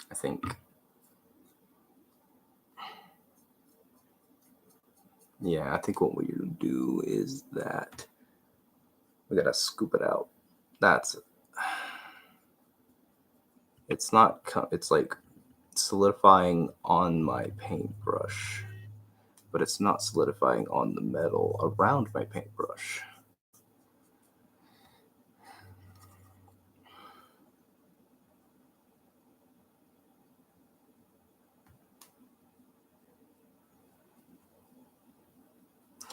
I think. Yeah, I think what we'll do is that we gotta scoop it out. It's not, it's like solidifying on my paintbrush, but it's not solidifying on the metal around my paintbrush.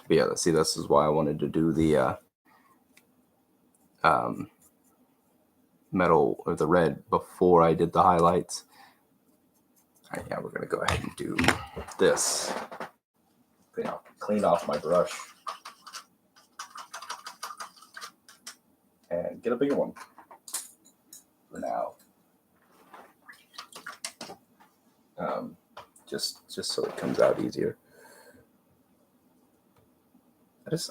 But yeah, see, this is why I wanted to do the metal or the red before I did the highlights. All right, yeah, we're gonna go ahead and do this. Clean off my brush and get a bigger one for now. Just so it comes out easier.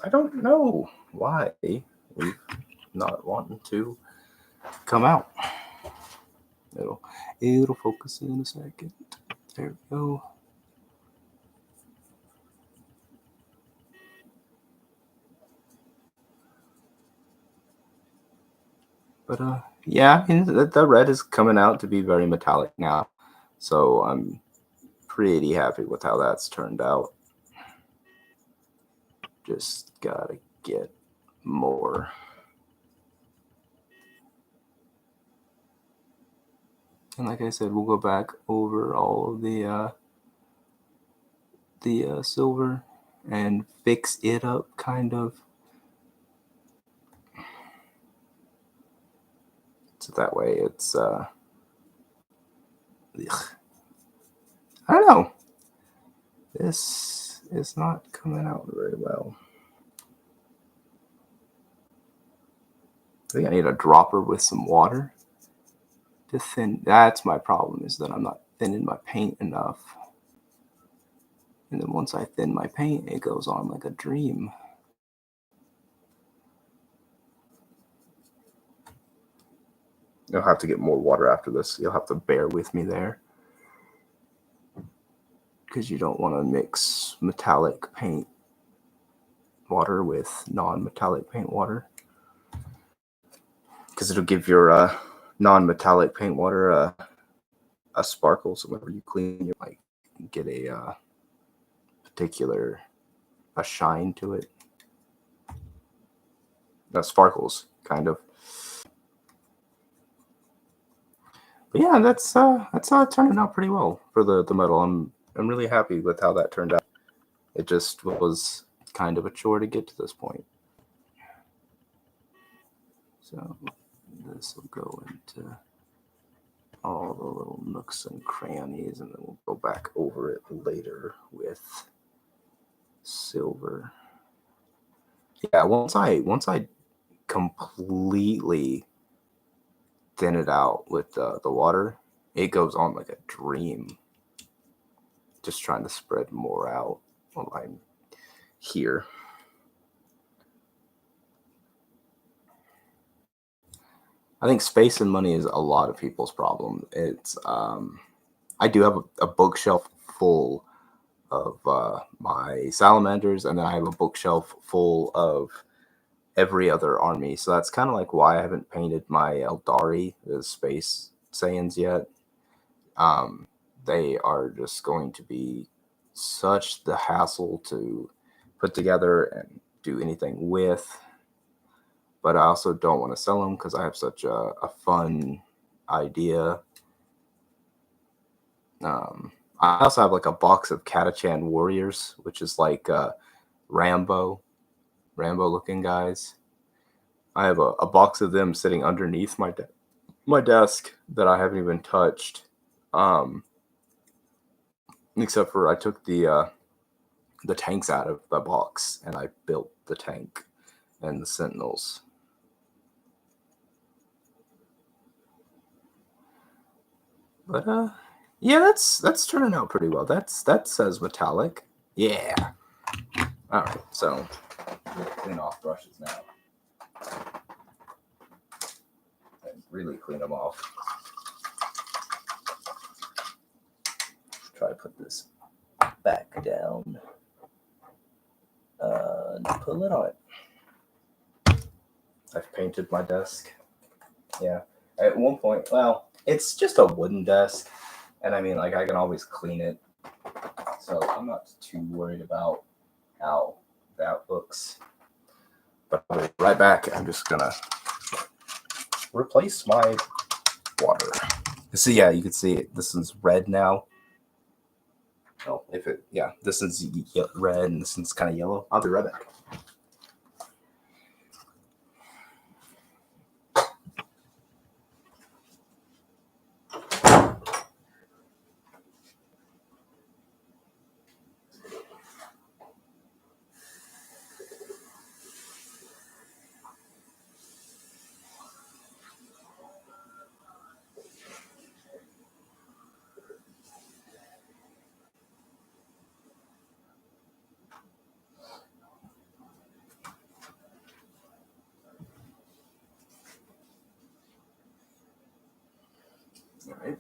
I don't know why we're not wanting to come out. It'll focus in a second. There we go. But yeah, the red is coming out to be very metallic now, so I'm pretty happy with how that's turned out. Just gotta get more. And like I said, we'll go back over all of the silver and fix it up, kind of. So that way it's I don't know. This is not coming out very well. I think I need a dropper with some water to thin. That's my problem, is that I'm not thinning my paint enough. And then once I thin my paint, it goes on like a dream. You'll have to get more water after this. You'll have to bear with me there, because you don't want to mix metallic paint water with non-metallic paint water, because it'll give your non-metallic paint water a sparkle. So whenever you clean, you might get a particular shine to it. That sparkles, kind of. But yeah, that's turning out pretty well for the metal. I'm really happy with how that turned out. It just was kind of a chore to get to this point. So this will go into all the little nooks and crannies, and then we'll go back over it later with silver. Yeah, once I completely thin it out with the water, it goes on like a dream. Just trying to spread more out while I'm here. I think space and money is a lot of people's problem. It's I do have a bookshelf full of my salamanders, and then I have a bookshelf full of every other army. So that's kind of like why I haven't painted my Eldari, the Space Saiyans, yet. They are just going to be such the hassle to put together and do anything with. But I also don't want to sell them because I have such a fun idea. I also have like a box of Katachan Warriors, which is like Rambo looking guys. I have a box of them sitting underneath my desk that I haven't even touched. Except for I took the tanks out of the box and I built the tank and the sentinels. But yeah, that's turning out pretty well. That says metallic. Yeah. All right, so clean off brushes now. And really clean them off. Try to put this back down and pull it on it. I've painted my desk. Yeah. At one point, well, it's just a wooden desk, and I mean, like, I can always clean it, so I'm not too worried about how that looks. But I'll be right back. I'm just gonna replace my water. So yeah, you can see it. This one's red now. Oh, this is red and this one's kind of yellow. I'll be right back. All right.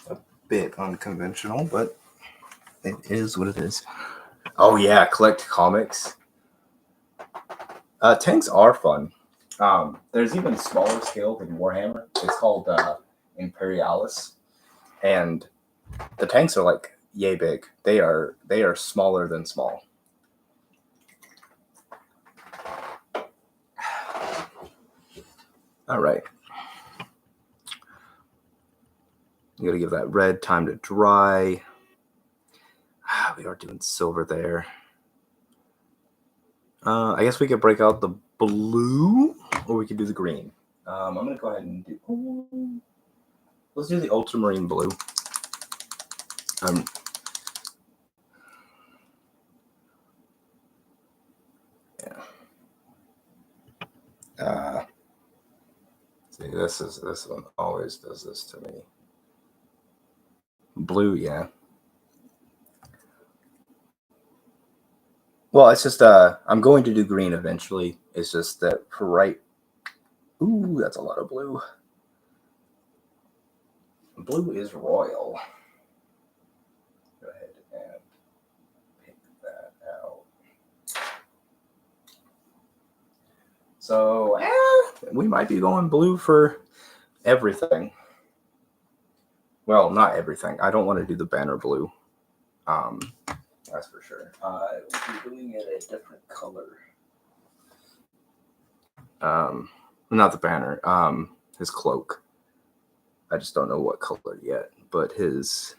A bit unconventional, but it is what it is. Oh yeah, collect comics. Tanks are fun. There's even smaller scale than Warhammer. It's called Imperialis, and the tanks are like yay big. They are smaller than small. All right. You gotta give that red time to dry. We are doing silver there. I guess we could break out the blue, or we could do the green. I'm gonna go ahead and do. Let's do the ultramarine blue. See, this one always does this to me. Blue, yeah. Well, it's just I'm going to do green eventually. It's just that for right. Ooh, that's a lot of blue. Blue is royal. Go ahead and pick that out. So, we might be going blue for everything. Well, not everything. I don't want to do the banner blue. That's for sure. I will be doing it a different color. Not the banner. His cloak. I just don't know what color yet. But his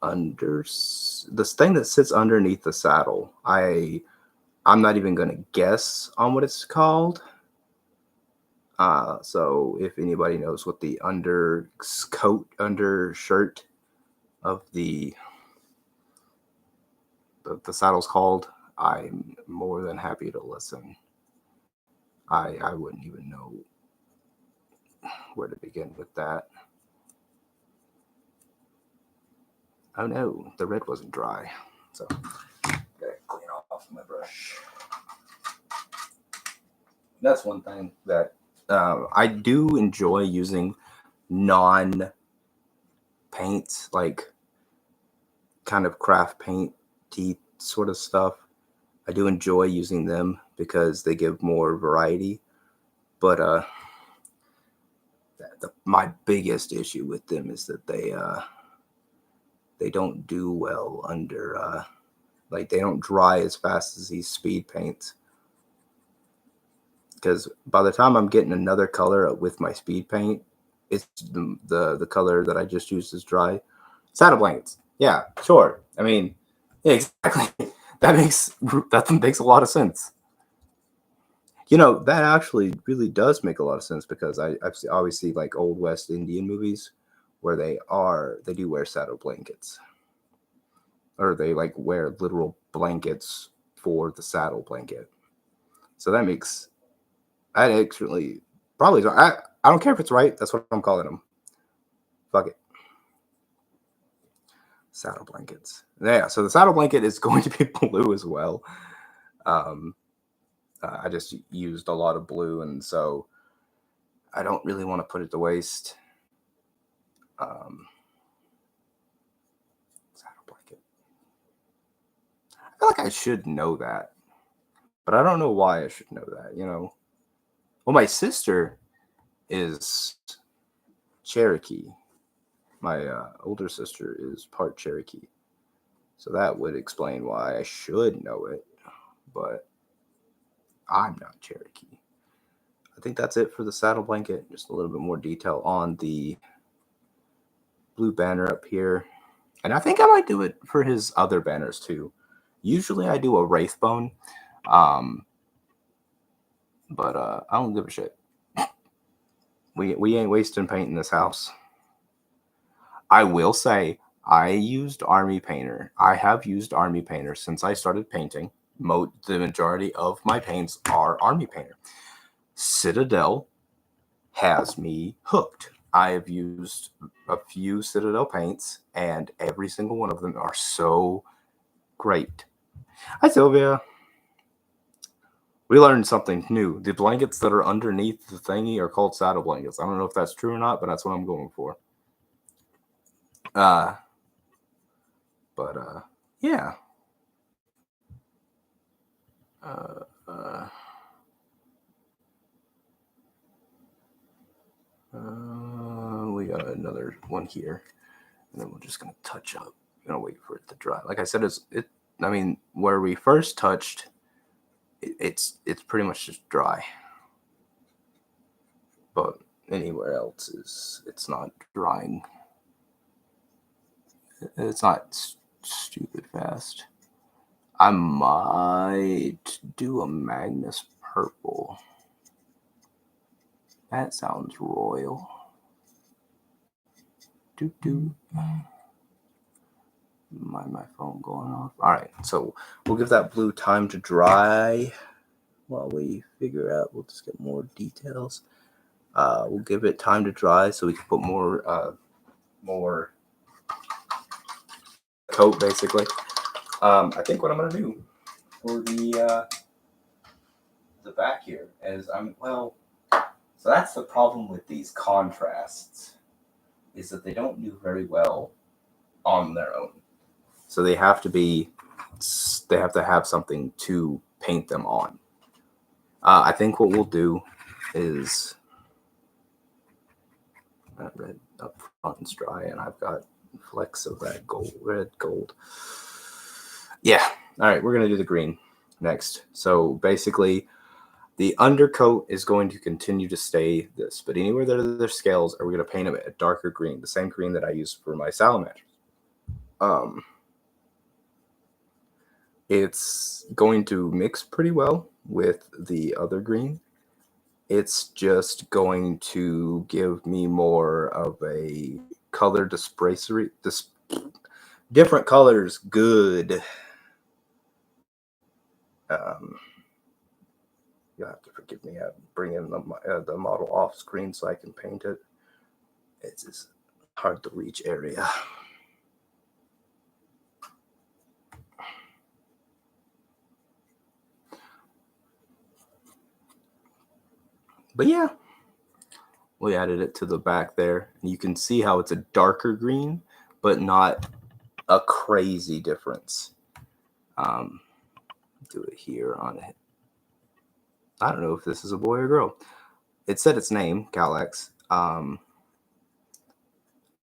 this thing that sits underneath the saddle. I'm not even going to guess on what it's called. So if anybody knows what the undershirt of the saddle's called, I'm more than happy to listen. I wouldn't even know where to begin with that. Oh no, the red wasn't dry. So gotta clean off my brush. That's one thing that I do enjoy using non paints, like kind of craft paint sort of stuff. I do enjoy using them because they give more variety. But my biggest issue with them is that they don't do well under like they don't dry as fast as these speed paints. Because by the time I'm getting another color with my speed paint, it's the color that I just used is dry. Saddle blankets, yeah, sure. I mean, yeah, exactly. that makes a lot of sense. You know, that actually really does make a lot of sense because I always see like old West Indian movies where they do wear saddle blankets, or they like wear literal blankets for the saddle blanket. So that actually probably I don't care if it's right. That's what I'm calling them. Fuck it. Saddle blankets. Yeah. So the saddle blanket is going to be blue as well. Um, I just used a lot of blue, and so I don't really want to put it to waste. Saddle blanket. I feel like I should know that, but I don't know why I should know that. You know, well, my sister is Cherokee. My older sister is part Cherokee, so that would explain why I should know it. But I'm not Cherokee. I think that's it for the saddle blanket. Just a little bit more detail on the blue banner up here. And I think I might do it for his other banners too. Usually I do a Wraithbone. But I don't give a shit. We ain't wasting paint in this house. I will say I used Army Painter. I have used Army Painter since I started painting. The majority of my paints are Army Painter. Citadel has me hooked. I have used a few Citadel paints, and every single one of them are so great. Hi, Sylvia. We learned something new. The blankets that are underneath the thingy are called saddle blankets. I don't know if that's true or not, but that's what I'm going for. Yeah. We got another one here, and then we're just gonna touch up. Gonna wait for it to dry. Like I said, I mean, where we first touched, it's pretty much just dry. But anywhere else it's not drying. It's not stupid fast. I might do a Magnus purple. That sounds royal. Doo. My phone going off. All right, so we'll give that blue time to dry while we figure out. We'll just get more details. We'll give it time to dry so we can put more coat, basically. I think what I'm gonna do for the back here is so that's the problem with these contrasts, is that they don't do very well on their own. So they have to have something to paint them on. I think what we'll do is that red up front is dry, and I've got flecks of that red gold. Yeah. All right, we're gonna do the green next. So basically, the undercoat is going to continue to stay this, but anywhere that there's scales, we're going to paint them a darker green, the same green that I used for my salamander. It's going to mix pretty well with the other green. It's just going to give me more of a color displacery. Different colors, good. You'll have to forgive me. I'm bringing the model off screen so I can paint it. It's just hard to reach area. But yeah, we added it to the back there. And you can see how it's a darker green, but not a crazy difference. Do it here on it. I don't know if this is a boy or girl. It said its name, Calyx, and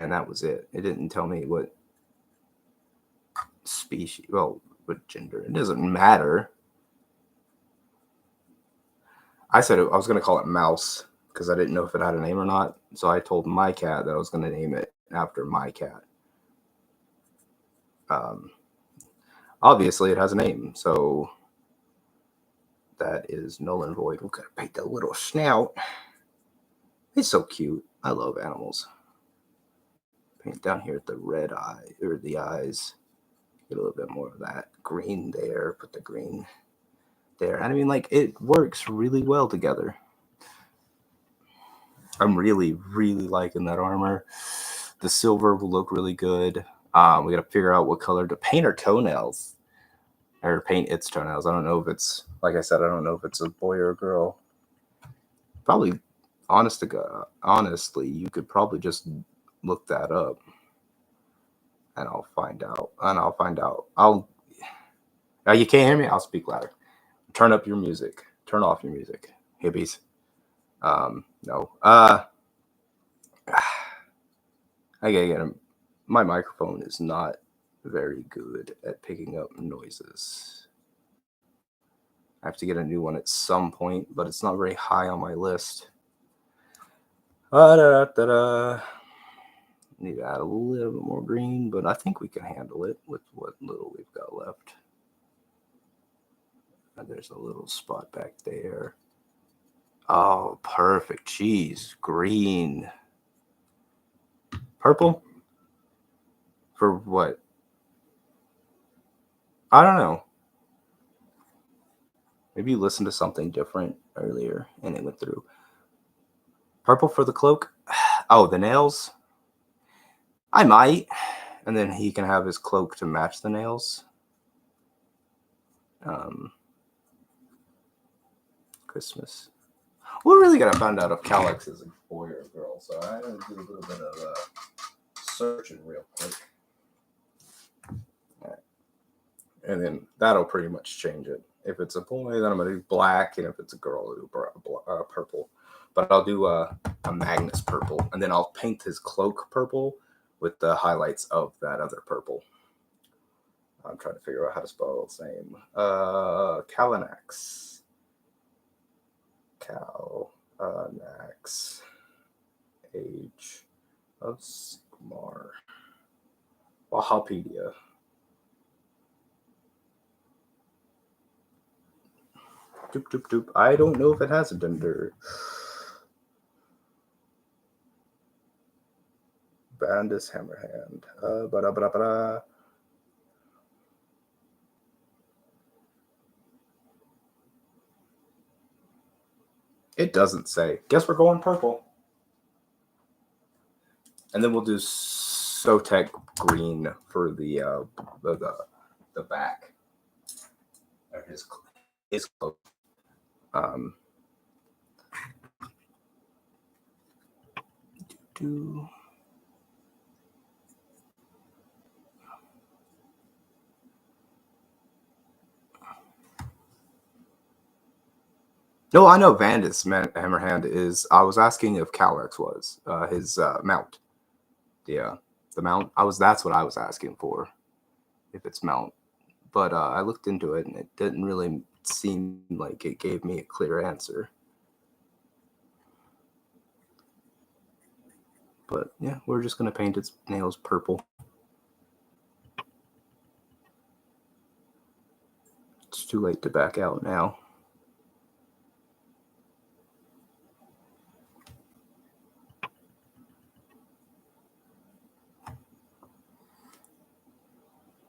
that was it. It didn't tell me what species, well, what gender. It doesn't matter. I said I was going to call it Mouse because I didn't know if it had a name or not. So I told my cat that I was going to name it after my cat. Obviously, it has a name, so that is null and void. We're going to paint the little snout. It's so cute. I love animals. Paint down here at the red eye, or the eyes. Get a little bit more of that green there. Put the green there. And I mean, like, it works really well together. I'm really, really liking that armor. The silver will look really good. We got to figure out what color to paint our toenails. Or paint its toenails. I don't know if it's, like I said, I don't know if it's a boy or a girl. Probably, honestly, you could probably just look that up. And I'll find out. You can't hear me? I'll speak louder. Turn up your music. Turn off your music. Hippies. No. I gotta get him. My microphone is not very good at picking up noises. I have to get a new one at some point, but it's not very high on my list. Need to add a little bit more green, but I think we can handle it with what little we've got left. And there's a little spot back there. Oh, perfect. Jeez, green. Purple? For what? I don't know. Maybe you listened to something different earlier and it went through. Purple for the cloak? Oh, the nails? I might. And then he can have his cloak to match the nails. Christmas. We're really going to find out if Calyx is a boy or a girl. So I'm going to do a little bit of searching real quick. And then that'll pretty much change it. If it's a boy, then I'm going to do black. And if it's a girl, I'll do purple. But I'll do a Magnus purple. And then I'll paint his cloak purple with the highlights of that other purple. I'm trying to figure out how to spell his name. Kalanax. Kalanax. Age of Sigmar. Wahapedia. Doop, doop, doop. I don't know if it has a gender. Valdus Hammerhand. It doesn't say. Guess we're going purple. And then we'll do Sotek green for the back. Or his cloak. No, I know Valdus Hammerhand is. I was asking if Calyx was his mount. Yeah, the mount. That's what I was asking for, if it's mount. But I looked into it and it didn't really seem like it gave me a clear answer. But yeah, we're just gonna paint its nails purple. It's too late to back out now.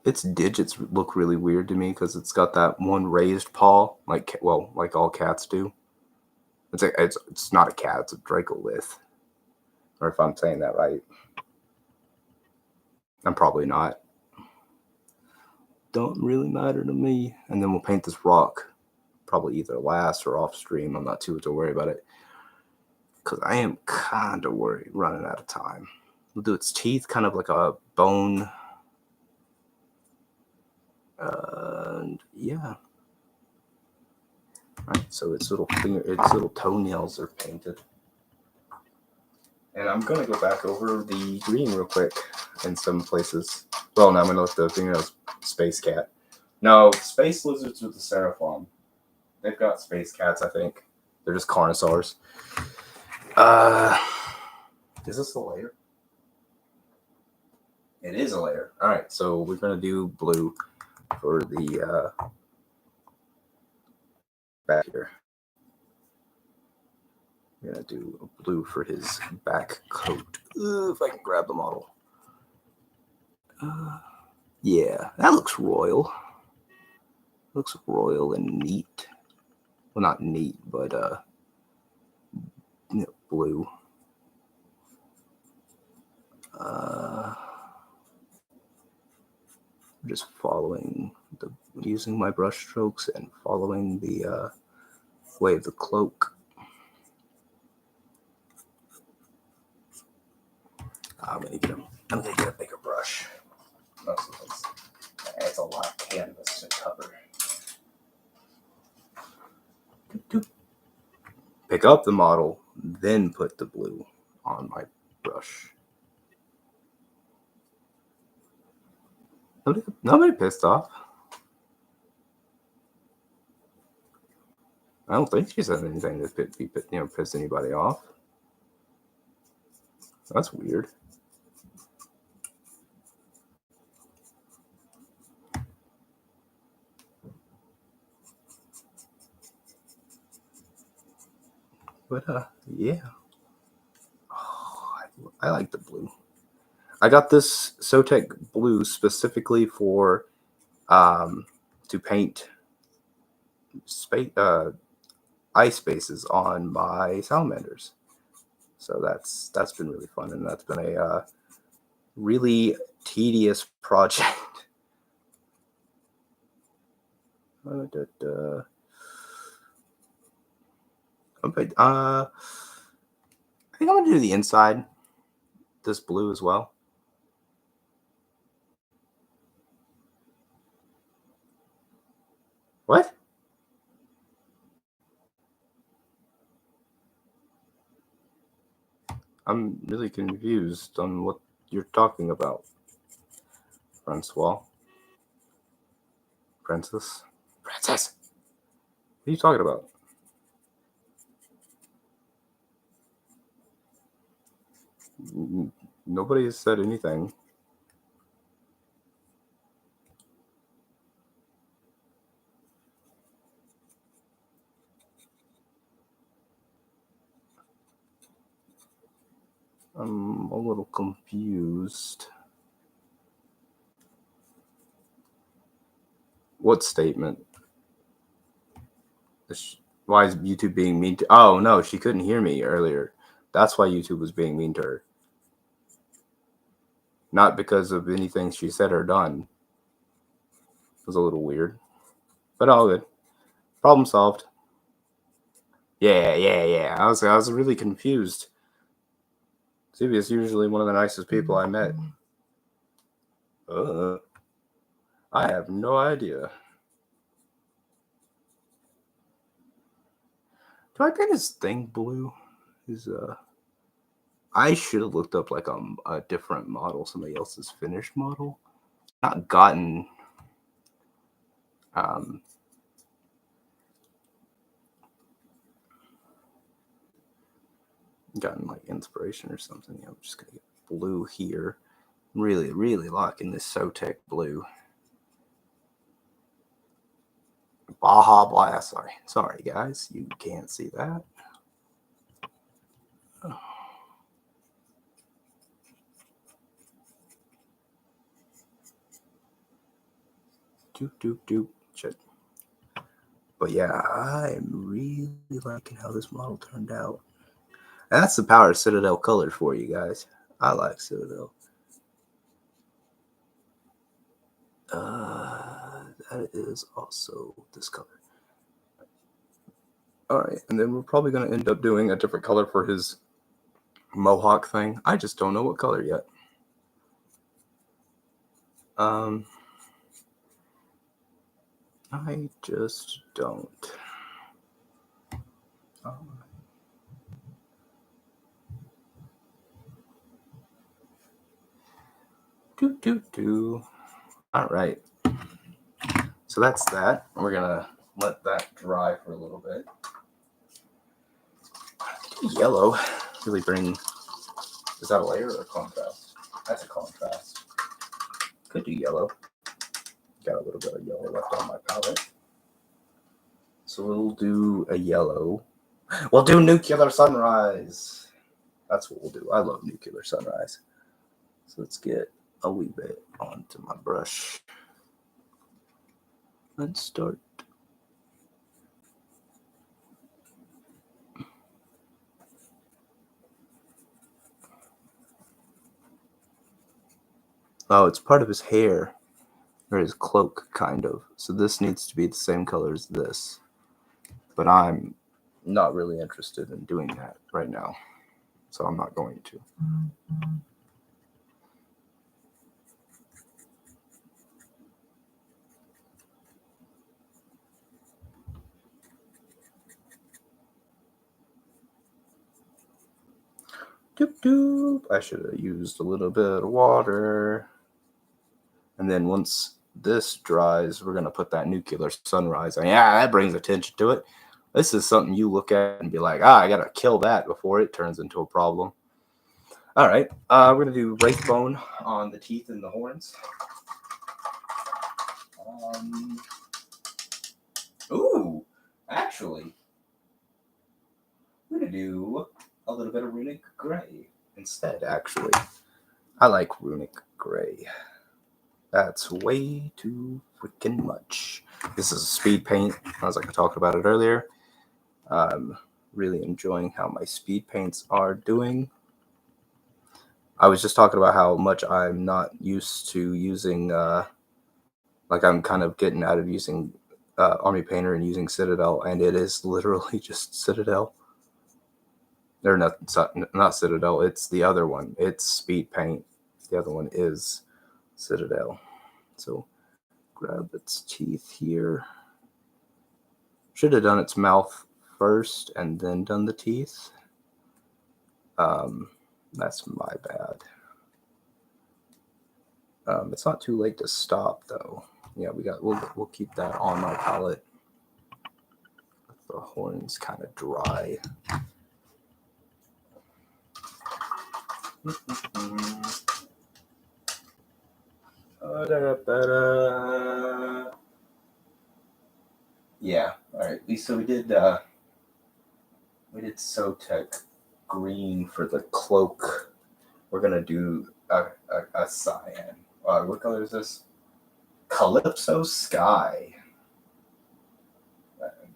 its digits look really weird to me because it's got that one raised paw, like all cats do. It's not a cat, it's a Dracolith. Or if I'm saying that right. I'm probably not. Don't really matter to me. And then we'll paint this rock, probably either last or off stream. I'm not too worried about it because I am kind of worried running out of time. We'll do its teeth, kind of like a bone. And yeah. Right, so its little toenails are painted. And I'm gonna go back over the green real quick in some places. Well, now I'm gonna let the fingernails space cat. No, space lizards with the Seraphon. They've got space cats, I think. They're just carnosaurs. Is this a layer? It is a layer. All right, so we're gonna do blue for the back here. We're gonna do blue for his back coat. If I can grab the model. Yeah, that looks royal. Looks royal and neat. Well, not neat, but blue. Just using my brush strokes and following the way of the cloak. I'm gonna get a bigger brush. Most of this, it's a lot of canvas to cover. Pick up the model, then put the blue on my brush. Nobody pissed off. I don't think she said anything that pissed anybody off. That's weird. But yeah. Oh, I like the blue. I got this Sotek blue specifically for to paint ice spaces on my salamanders. So that's been really fun, and that's been a really tedious project. I think I'm gonna do the inside, this blue as well. What? I'm really confused on what you're talking about, Francois. Francis? What are you talking about? Nobody has said anything. I'm a little confused. What statement? Why is YouTube being mean to? Oh no, she couldn't hear me earlier. That's why YouTube was being mean to her. Not because of anything she said or done. It was a little weird, but all good. Problem solved. Yeah. I was really confused. Zibby is usually one of the nicest people I met. I have no idea. Do I paint his thing blue? I should have looked up like a different model, somebody else's finished model. Not gotten like inspiration or something. I'm just gonna get blue here. Really, really liking this Sotek blue. Baja Blast. Sorry guys, you can't see that. Shit. But yeah, I'm really liking how this model turned out. And that's the power of Citadel colors for you guys. I like Citadel. That is also this color. All right, and then we're probably going to end up doing a different color for his mohawk thing. I just don't know what color yet. I just don't. All right. So that's that. We're gonna let that dry for a little bit. Yellow really bring. Is that a layer or a contrast? That's a contrast. Could do yellow. Got a little bit of yellow left on my palette. So we'll do a yellow. We'll do Nuclear Sunrise. That's what we'll do. I love Nuclear Sunrise. So let's get a wee bit onto my brush. Let's start. Oh, it's part of his hair. Or his cloak, kind of. So this needs to be the same color as this. But I'm not really interested in doing that right now. So I'm not going to. I should have used a little bit of water. And then once this dries, we're going to put that Nuclear Sunrise on. Yeah, that brings attention to it. This is something you look at and be like, I got to kill that before it turns into a problem. All right, we're going to do Wraithbone on the teeth and the horns. Ooh, actually, we're going to do a little bit of Runic Gray instead, actually. I like Runic Gray. That's way too freaking much. This is a speed paint, as I talked about it earlier. I'm really enjoying how my speed paints are doing. I was just talking about how much I'm not used to using, like I'm kind of getting out of using Army Painter and using Citadel, and it is literally just Citadel. Or not Citadel, it's the other one. It's speed paint. The other one is Citadel. So grab its teeth here. Should have done its mouth first and then done the teeth. That's my bad. It's not too late to stop though. Yeah, we'll keep that on my palette. The horns kind of dry. Yeah, all right. So we did Sotek green for the cloak. We're gonna do a cyan. What color is this? Calypso Sky.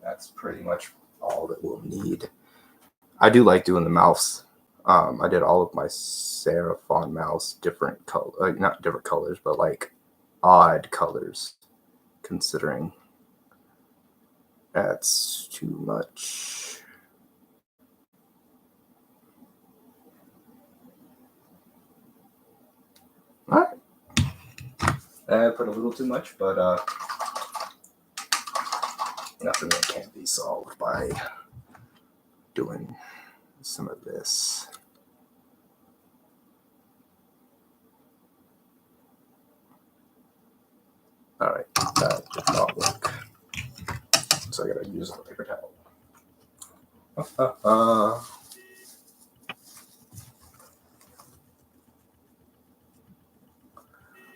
That's pretty much all that we'll need. I do like doing the mouths. I did all of my Seraphon mouths different color, not different colors, but like odd colors. Considering that's too much. All right. I put a little too much, but nothing that can't be solved by doing some of this. All right, that did not work. So I gotta use a paper towel.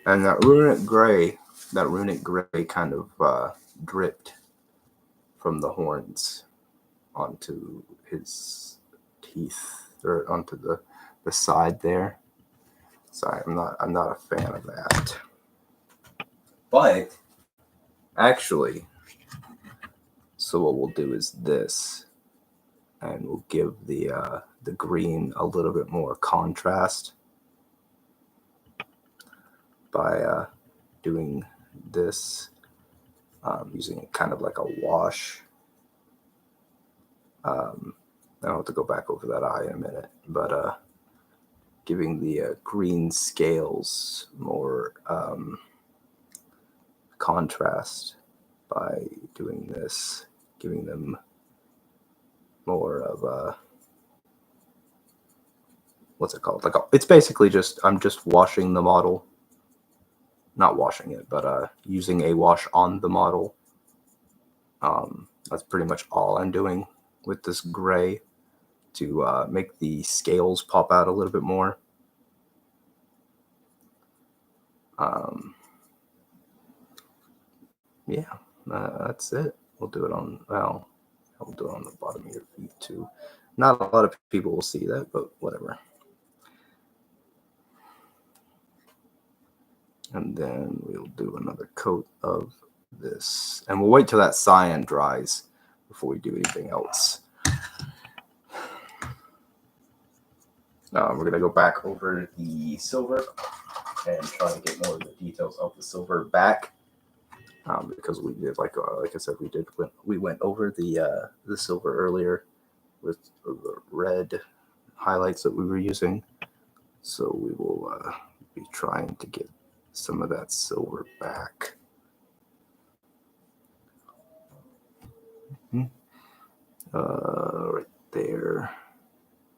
And that runic gray kind of dripped from the horns onto his teeth or onto the side there. Sorry, I'm not a fan of that. But Actually, so what we'll do is this, and we'll give the green a little bit more contrast by doing this, using it kind of like a wash. I'll have to go back over that eye in a minute, but giving the green scales more contrast by doing this, giving them more of a, what's it called? It's basically just, I'm just washing the model, not washing it, but using a wash on the model. That's pretty much all I'm doing with this gray to make the scales pop out a little bit more. Yeah, that's it. We'll do it on, well, I'll do it on the bottom of your feet too. Not a lot of people will see that, but whatever. And then we'll do another coat of this. And we'll wait till that cyan dries before we do anything else. We're going to go back over the silver and try to get more of the details of the silver back. Because we did, like I said, we went over the silver earlier with the red highlights that we were using. So we will be trying to get some of that silver back. Right there,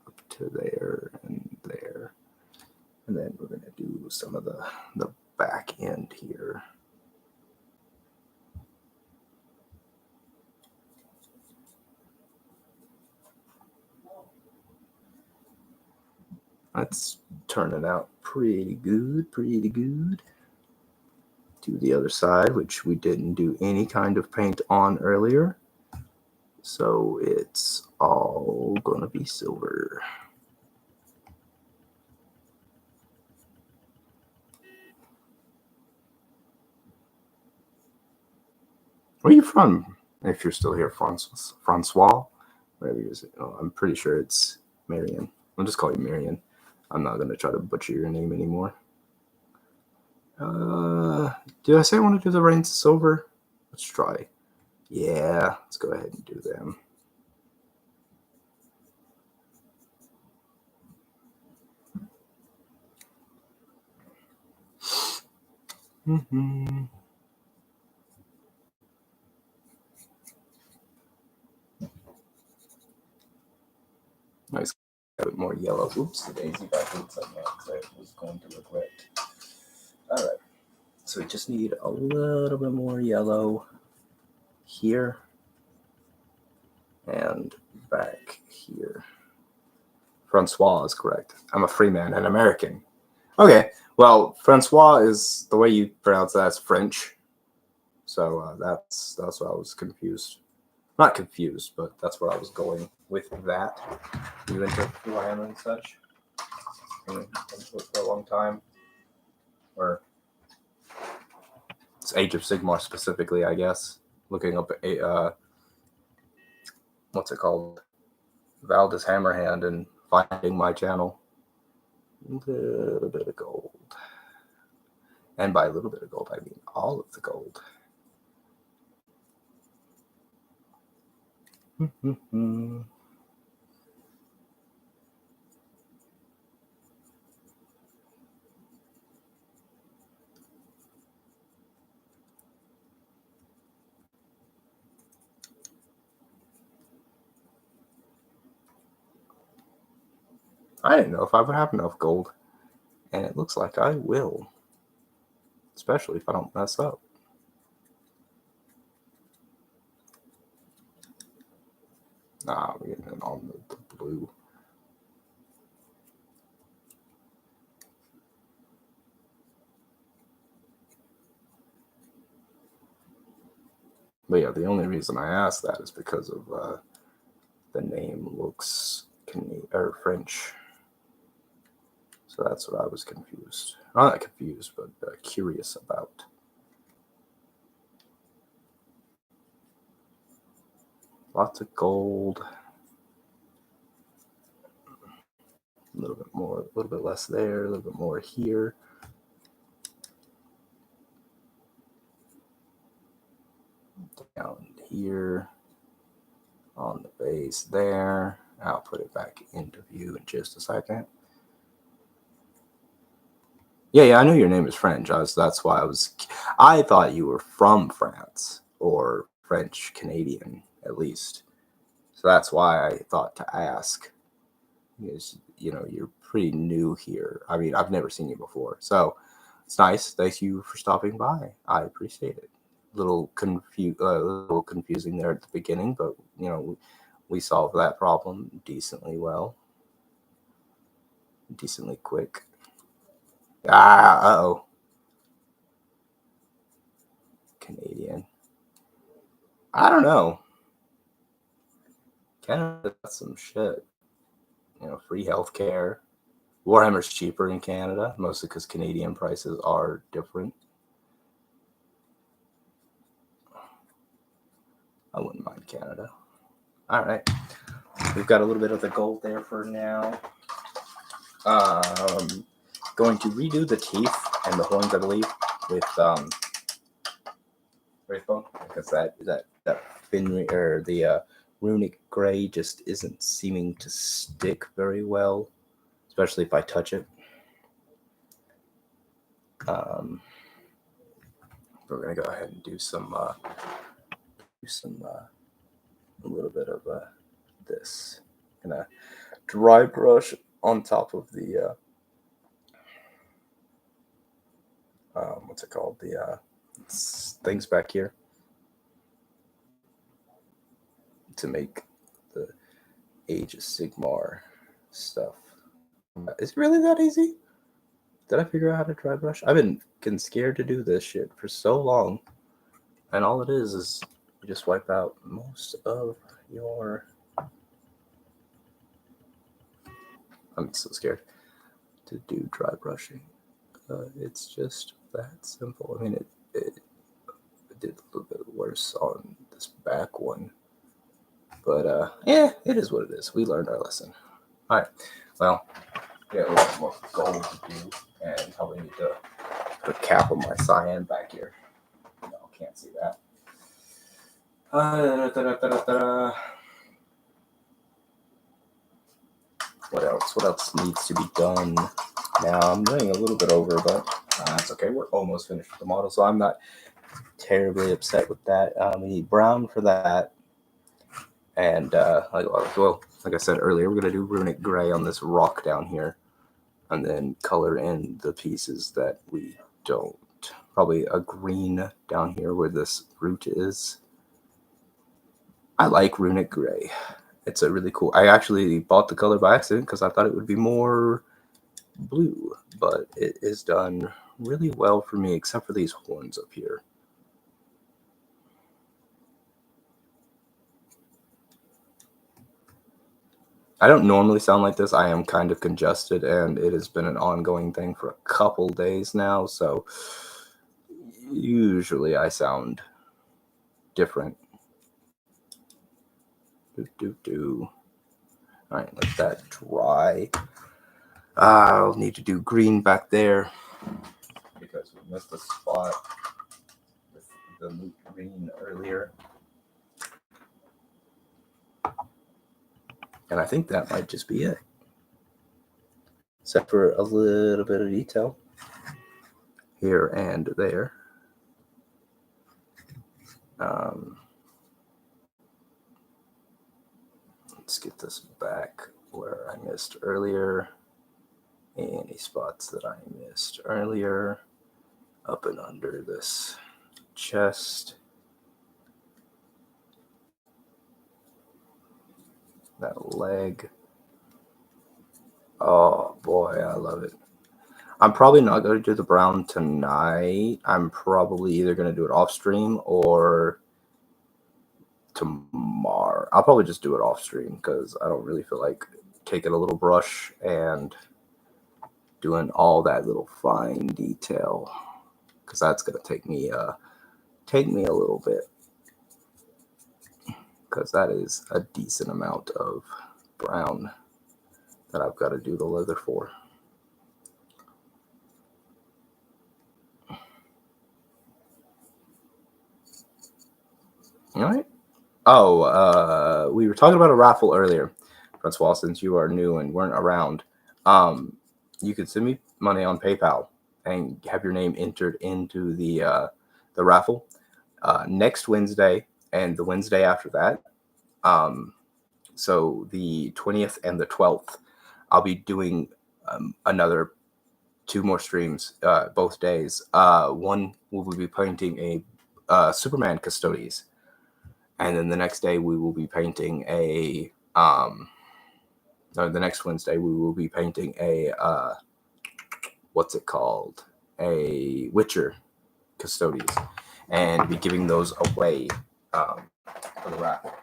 up to there, and there. And then we're going to do some of the back end here. That's turning out pretty good, pretty good. To the other side, which we didn't do any kind of paint on earlier. So it's all going to be silver. Where are you from? If you're still here, Francois? Whatever is it? Oh, I'm pretty sure it's Marion. I'll just call you Marion. I'm not going to try to butcher your name anymore. Did I say I want to do the rains of silver? Let's try. Yeah, let's go ahead and do them. Nice. A bit more yellow. Oops, the daisy back looks like that because I was going to regret. All right. So we just need a little bit more yellow here and back here. Francois is correct. I'm a free man and American. Okay, well, Francois is the way you pronounce that is French. So that's what I was confused. Not confused, but that's where I was going with that. You into Warhammer and such? Been into it for a long time? Or it's Age of Sigmar specifically, I guess. Looking up a what's it called? Valdus Hammerhand and finding my channel. A little bit of gold. And by a little bit of gold, I mean all of the gold. I didn't know if I would have enough gold. And it looks like I will. Especially if I don't mess up. Nah, we're getting it on the blue. But yeah, the only reason I asked that is because of the name looks French. So that's what I was confused. Not confused, but curious about. Lots of gold. A little bit more, a little bit less there, a little bit more here. Down here on the base there. I'll put it back into view in just a second. Yeah, I knew your name is French. That's why I thought you were from France or French Canadian at least. So that's why I thought to ask. Because, you're pretty new here. I mean, I've never seen you before. So it's nice. Thank you for stopping by. I appreciate it. A little confusing there at the beginning, but, we solved that problem decently well. Decently quick. Uh-oh. Canadian. I don't know. Canada got some shit. Free healthcare. Warhammer's cheaper in Canada, mostly because Canadian prices are different. I wouldn't mind Canada. All right. We've got a little bit of the gold there for now. Going to redo the teeth and the horns, I believe, with Wraithbone, because that fin or the runic gray just isn't seeming to stick very well, especially if I touch it. We're gonna go ahead and do a little bit of this. Gonna dry brush on top of the what's it called? The things back here to make the Age of Sigmar stuff. Is it really that easy? Did I figure out how to dry brush? I've been getting scared to do this shit for so long, and all it is you just wipe out most of your. I'm so scared to do dry brushing. It's just that simple. I mean, it did a little bit worse on this back one, but yeah, it is what it is. We learned our lesson. All right, well, we got a little more gold to do, and probably need to put a cap on my cyan back here. No, can't see that. What else? What else needs to be done? Now I'm running a little bit over, but that's okay. We're almost finished with the model, so I'm not terribly upset with that. We need brown for that, and like I said earlier, we're gonna do runic gray on this rock down here, and then color in the pieces that we don't. Probably a green down here where this root is. I like runic gray. It's a really cool. I actually bought the color by accident because I thought it would be more blue, but it is done really well for me, except for these horns up here. I don't normally sound like this. I am kind of congested, and it has been an ongoing thing for a couple days now, so usually I sound different. All right, let that dry. I'll need to do green back there because we missed a spot with the green earlier. And I think that might just be it. Except for a little bit of detail here and there. Let's get this back where I missed earlier. Any spots that I missed earlier. Up and under this chest. That leg. Oh boy, I love it. I'm probably not going to do the brown tonight. I'm probably either going to do it off stream or tomorrow. I'll probably just do it off stream because I don't really feel like taking a little brush and doing all that little fine detail, because that's going to take me a little bit. because that is a decent amount of brown that I've got to do the leather for. All right. Oh, we were talking about a raffle earlier, Francois. Since you are new and weren't around, you could send me money on PayPal and have your name entered into the raffle next Wednesday and the Wednesday after that. So the 20th and the 12th, I'll be doing another 2 more streams both days. One will be painting a Superman Custodes. And then the next day we will be painting the next Wednesday we will be painting what's it called? A Witcher Custodes, and be giving those away for the raffle.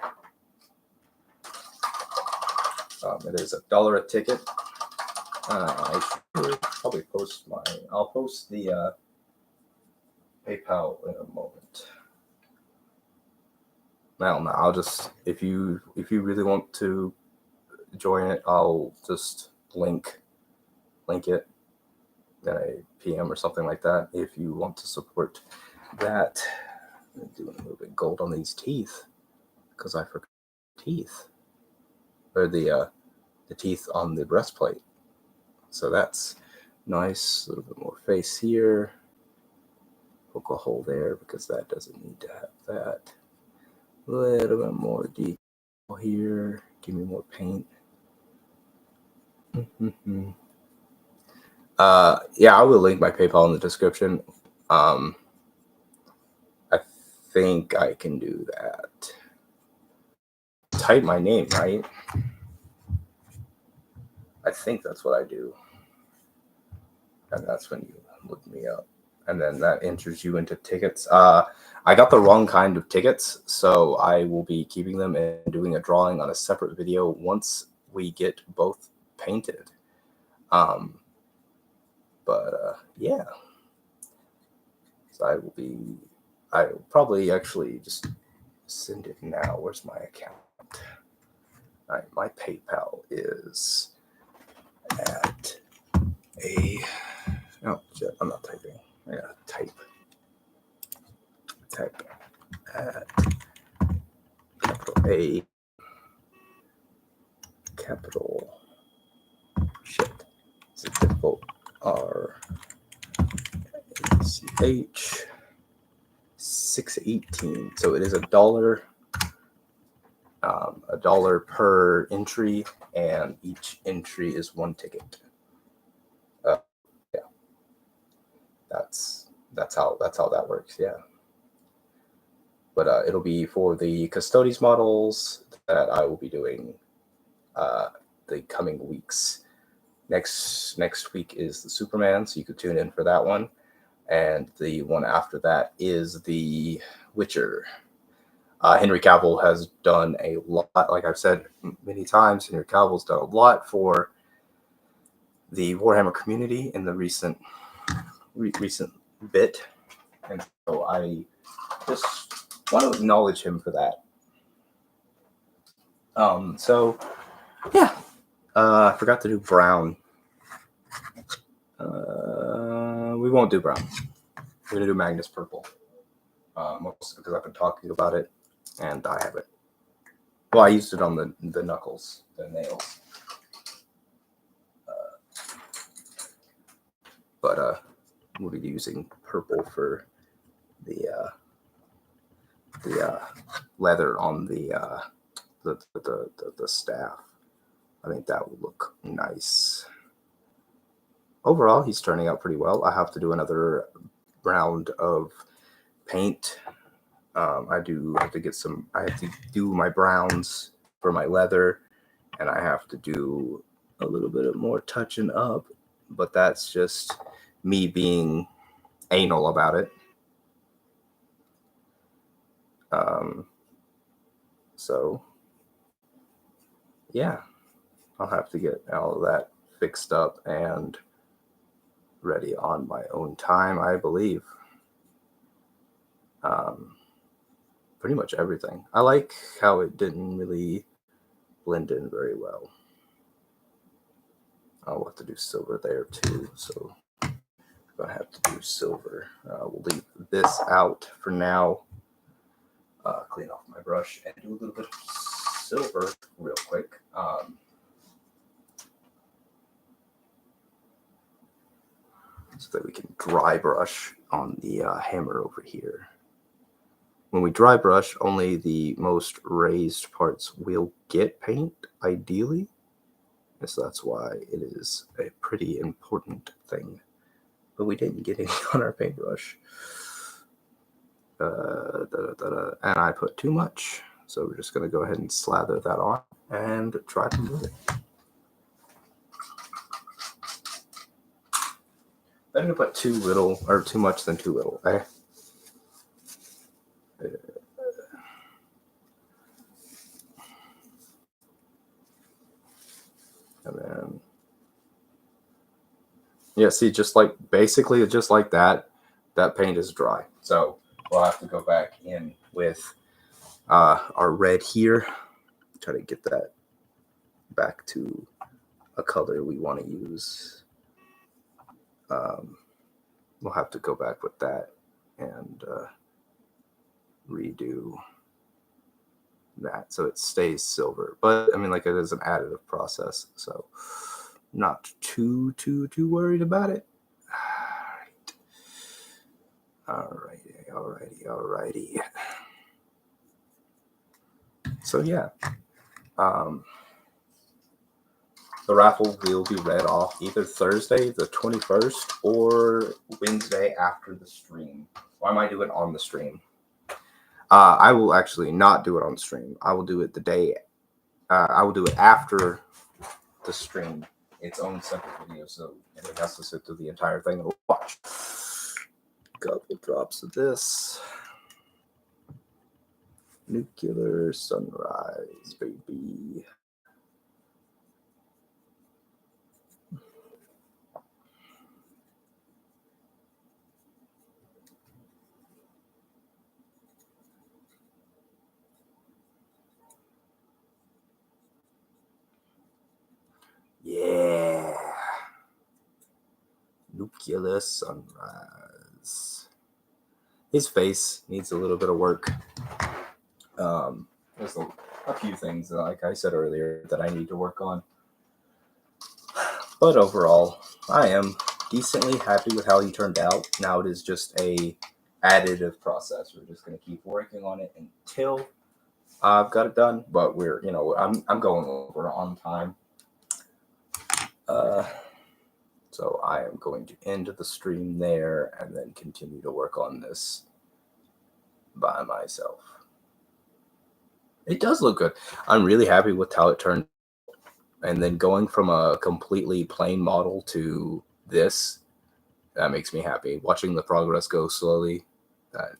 It is $1 a ticket. I should probably I'll post the PayPal in a moment. No, I'll just if you really want to join it, I'll just link it in a PM or something like that if you want to support that. I'm doing a little bit of gold on these teeth because I forgot teeth or the teeth on the breastplate. So that's nice. A little bit more face here. Poke a hole there because that doesn't need to have that. A little bit more detail here. Give me more paint. Yeah, I will link my PayPal in the description. I think I can do that. Type my name, right? I think that's what I do. And that's when you look me up. And then that enters you into tickets. I got the wrong kind of tickets, so I will be keeping them and doing a drawing on a separate video once we get both painted. Yeah. So I'll probably actually just send it now. Where's my account? All right, my PayPal is at oh shit, I'm not typing. I gotta type at capital A, capital shit. Is it difficult? RACH 618. So it is $1. $1 per entry, and each entry is 1 ticket. Yeah, that's how that works. Yeah, but it'll be for the Custodes models that I will be doing the coming weeks. Next week is the Superman, so you could tune in for that one, and the one after that is the Witcher. Henry Cavill has done a lot, like I've said many times. Henry Cavill's done a lot for the Warhammer community in the recent bit, and so I just want to acknowledge him for that. So yeah, I forgot to do brown. We won't do brown. We're gonna do Magnus purple, mostly because I've been talking about it, and I have it. Well, I used it on the knuckles, the nails. But we'll be using purple for the leather on the staff. I think that would look nice. Overall, he's turning out pretty well. I have to do another round of paint. I do have to get some. I have to do my browns for my leather, and I have to do a little bit of more touching up. But that's just me being anal about it. So yeah, I'll have to get all of that fixed up and ready on my own time, I believe. pretty much everything. I like how it didn't really blend in very well. I'll have to do silver there too, so I'm gonna have to do silver. We'll leave this out for now. Clean off my brush and do a little bit of silver real quick. So that we can dry brush on the hammer over here. When we dry brush, only the most raised parts will get paint, ideally. And so that's why it is a pretty important thing. But we didn't get any on our paintbrush. And I put too much. So we're just going to go ahead and slather that on and try to move it. Better to put too little, or too much than too little. Eh? And then, yeah, see, just like, basically just like that, that paint is dry. So we'll have to go back in with our red here, try to get that back to a color we want to use. We'll have to go back with that and redo that so it stays silver. But I mean, like, it is an additive process, so not too worried about it. Alrighty. So yeah, the raffle will be read off either Thursday the 21st or Wednesday after the stream. Or I might do it on the stream. I will actually not do it on stream. I will do it the day. I will do it after the stream. Its own separate video, so it has to sit through the entire thing and watch. Couple drops of this. Nuclear sunrise, baby. Yeah. Nuclear sunrise. His face needs a little bit of work. There's a few things, like I said earlier, that I need to work on. But overall, I am decently happy with how he turned out. Now it is just a additive process. We're just going to keep working on it until I've got it done. But I'm going over on time. So I am going to end the stream there and then continue to work on this by myself. It does look good. I'm really happy with how it turned. And then going from a completely plain model to this, that makes me happy. Watching the progress go slowly, that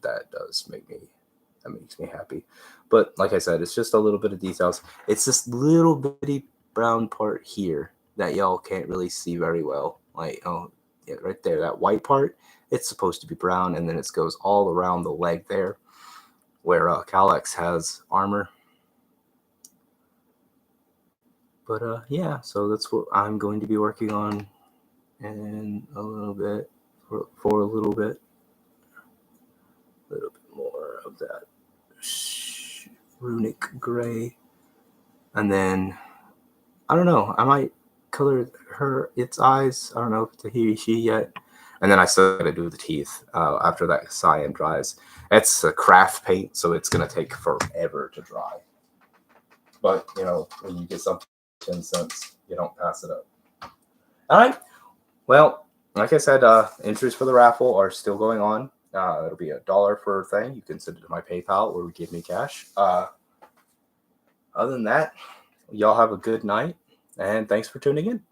makes me happy. But like I said, it's just a little bit of details. It's this little bitty brown part here that y'all can't really see very well. Like, oh, yeah, right there, that white part, it's supposed to be brown, and then it goes all around the leg there, where Calyx has armor. But yeah, so that's what I'm going to be working on in a little bit, for a little bit more of that runic gray. And then, I don't know, I might color its eyes. I don't know if it's a he, she yet. And then I still got to do the teeth after that cyan dries. It's a craft paint, so it's going to take forever to dry. But, when you get something 10 cents, you don't pass it up. All right. Well, like I said, entries for the raffle are still going on. It'll be $1 for a thing. You can send it to my PayPal or give me cash. Other than that, y'all have a good night, and thanks for tuning in.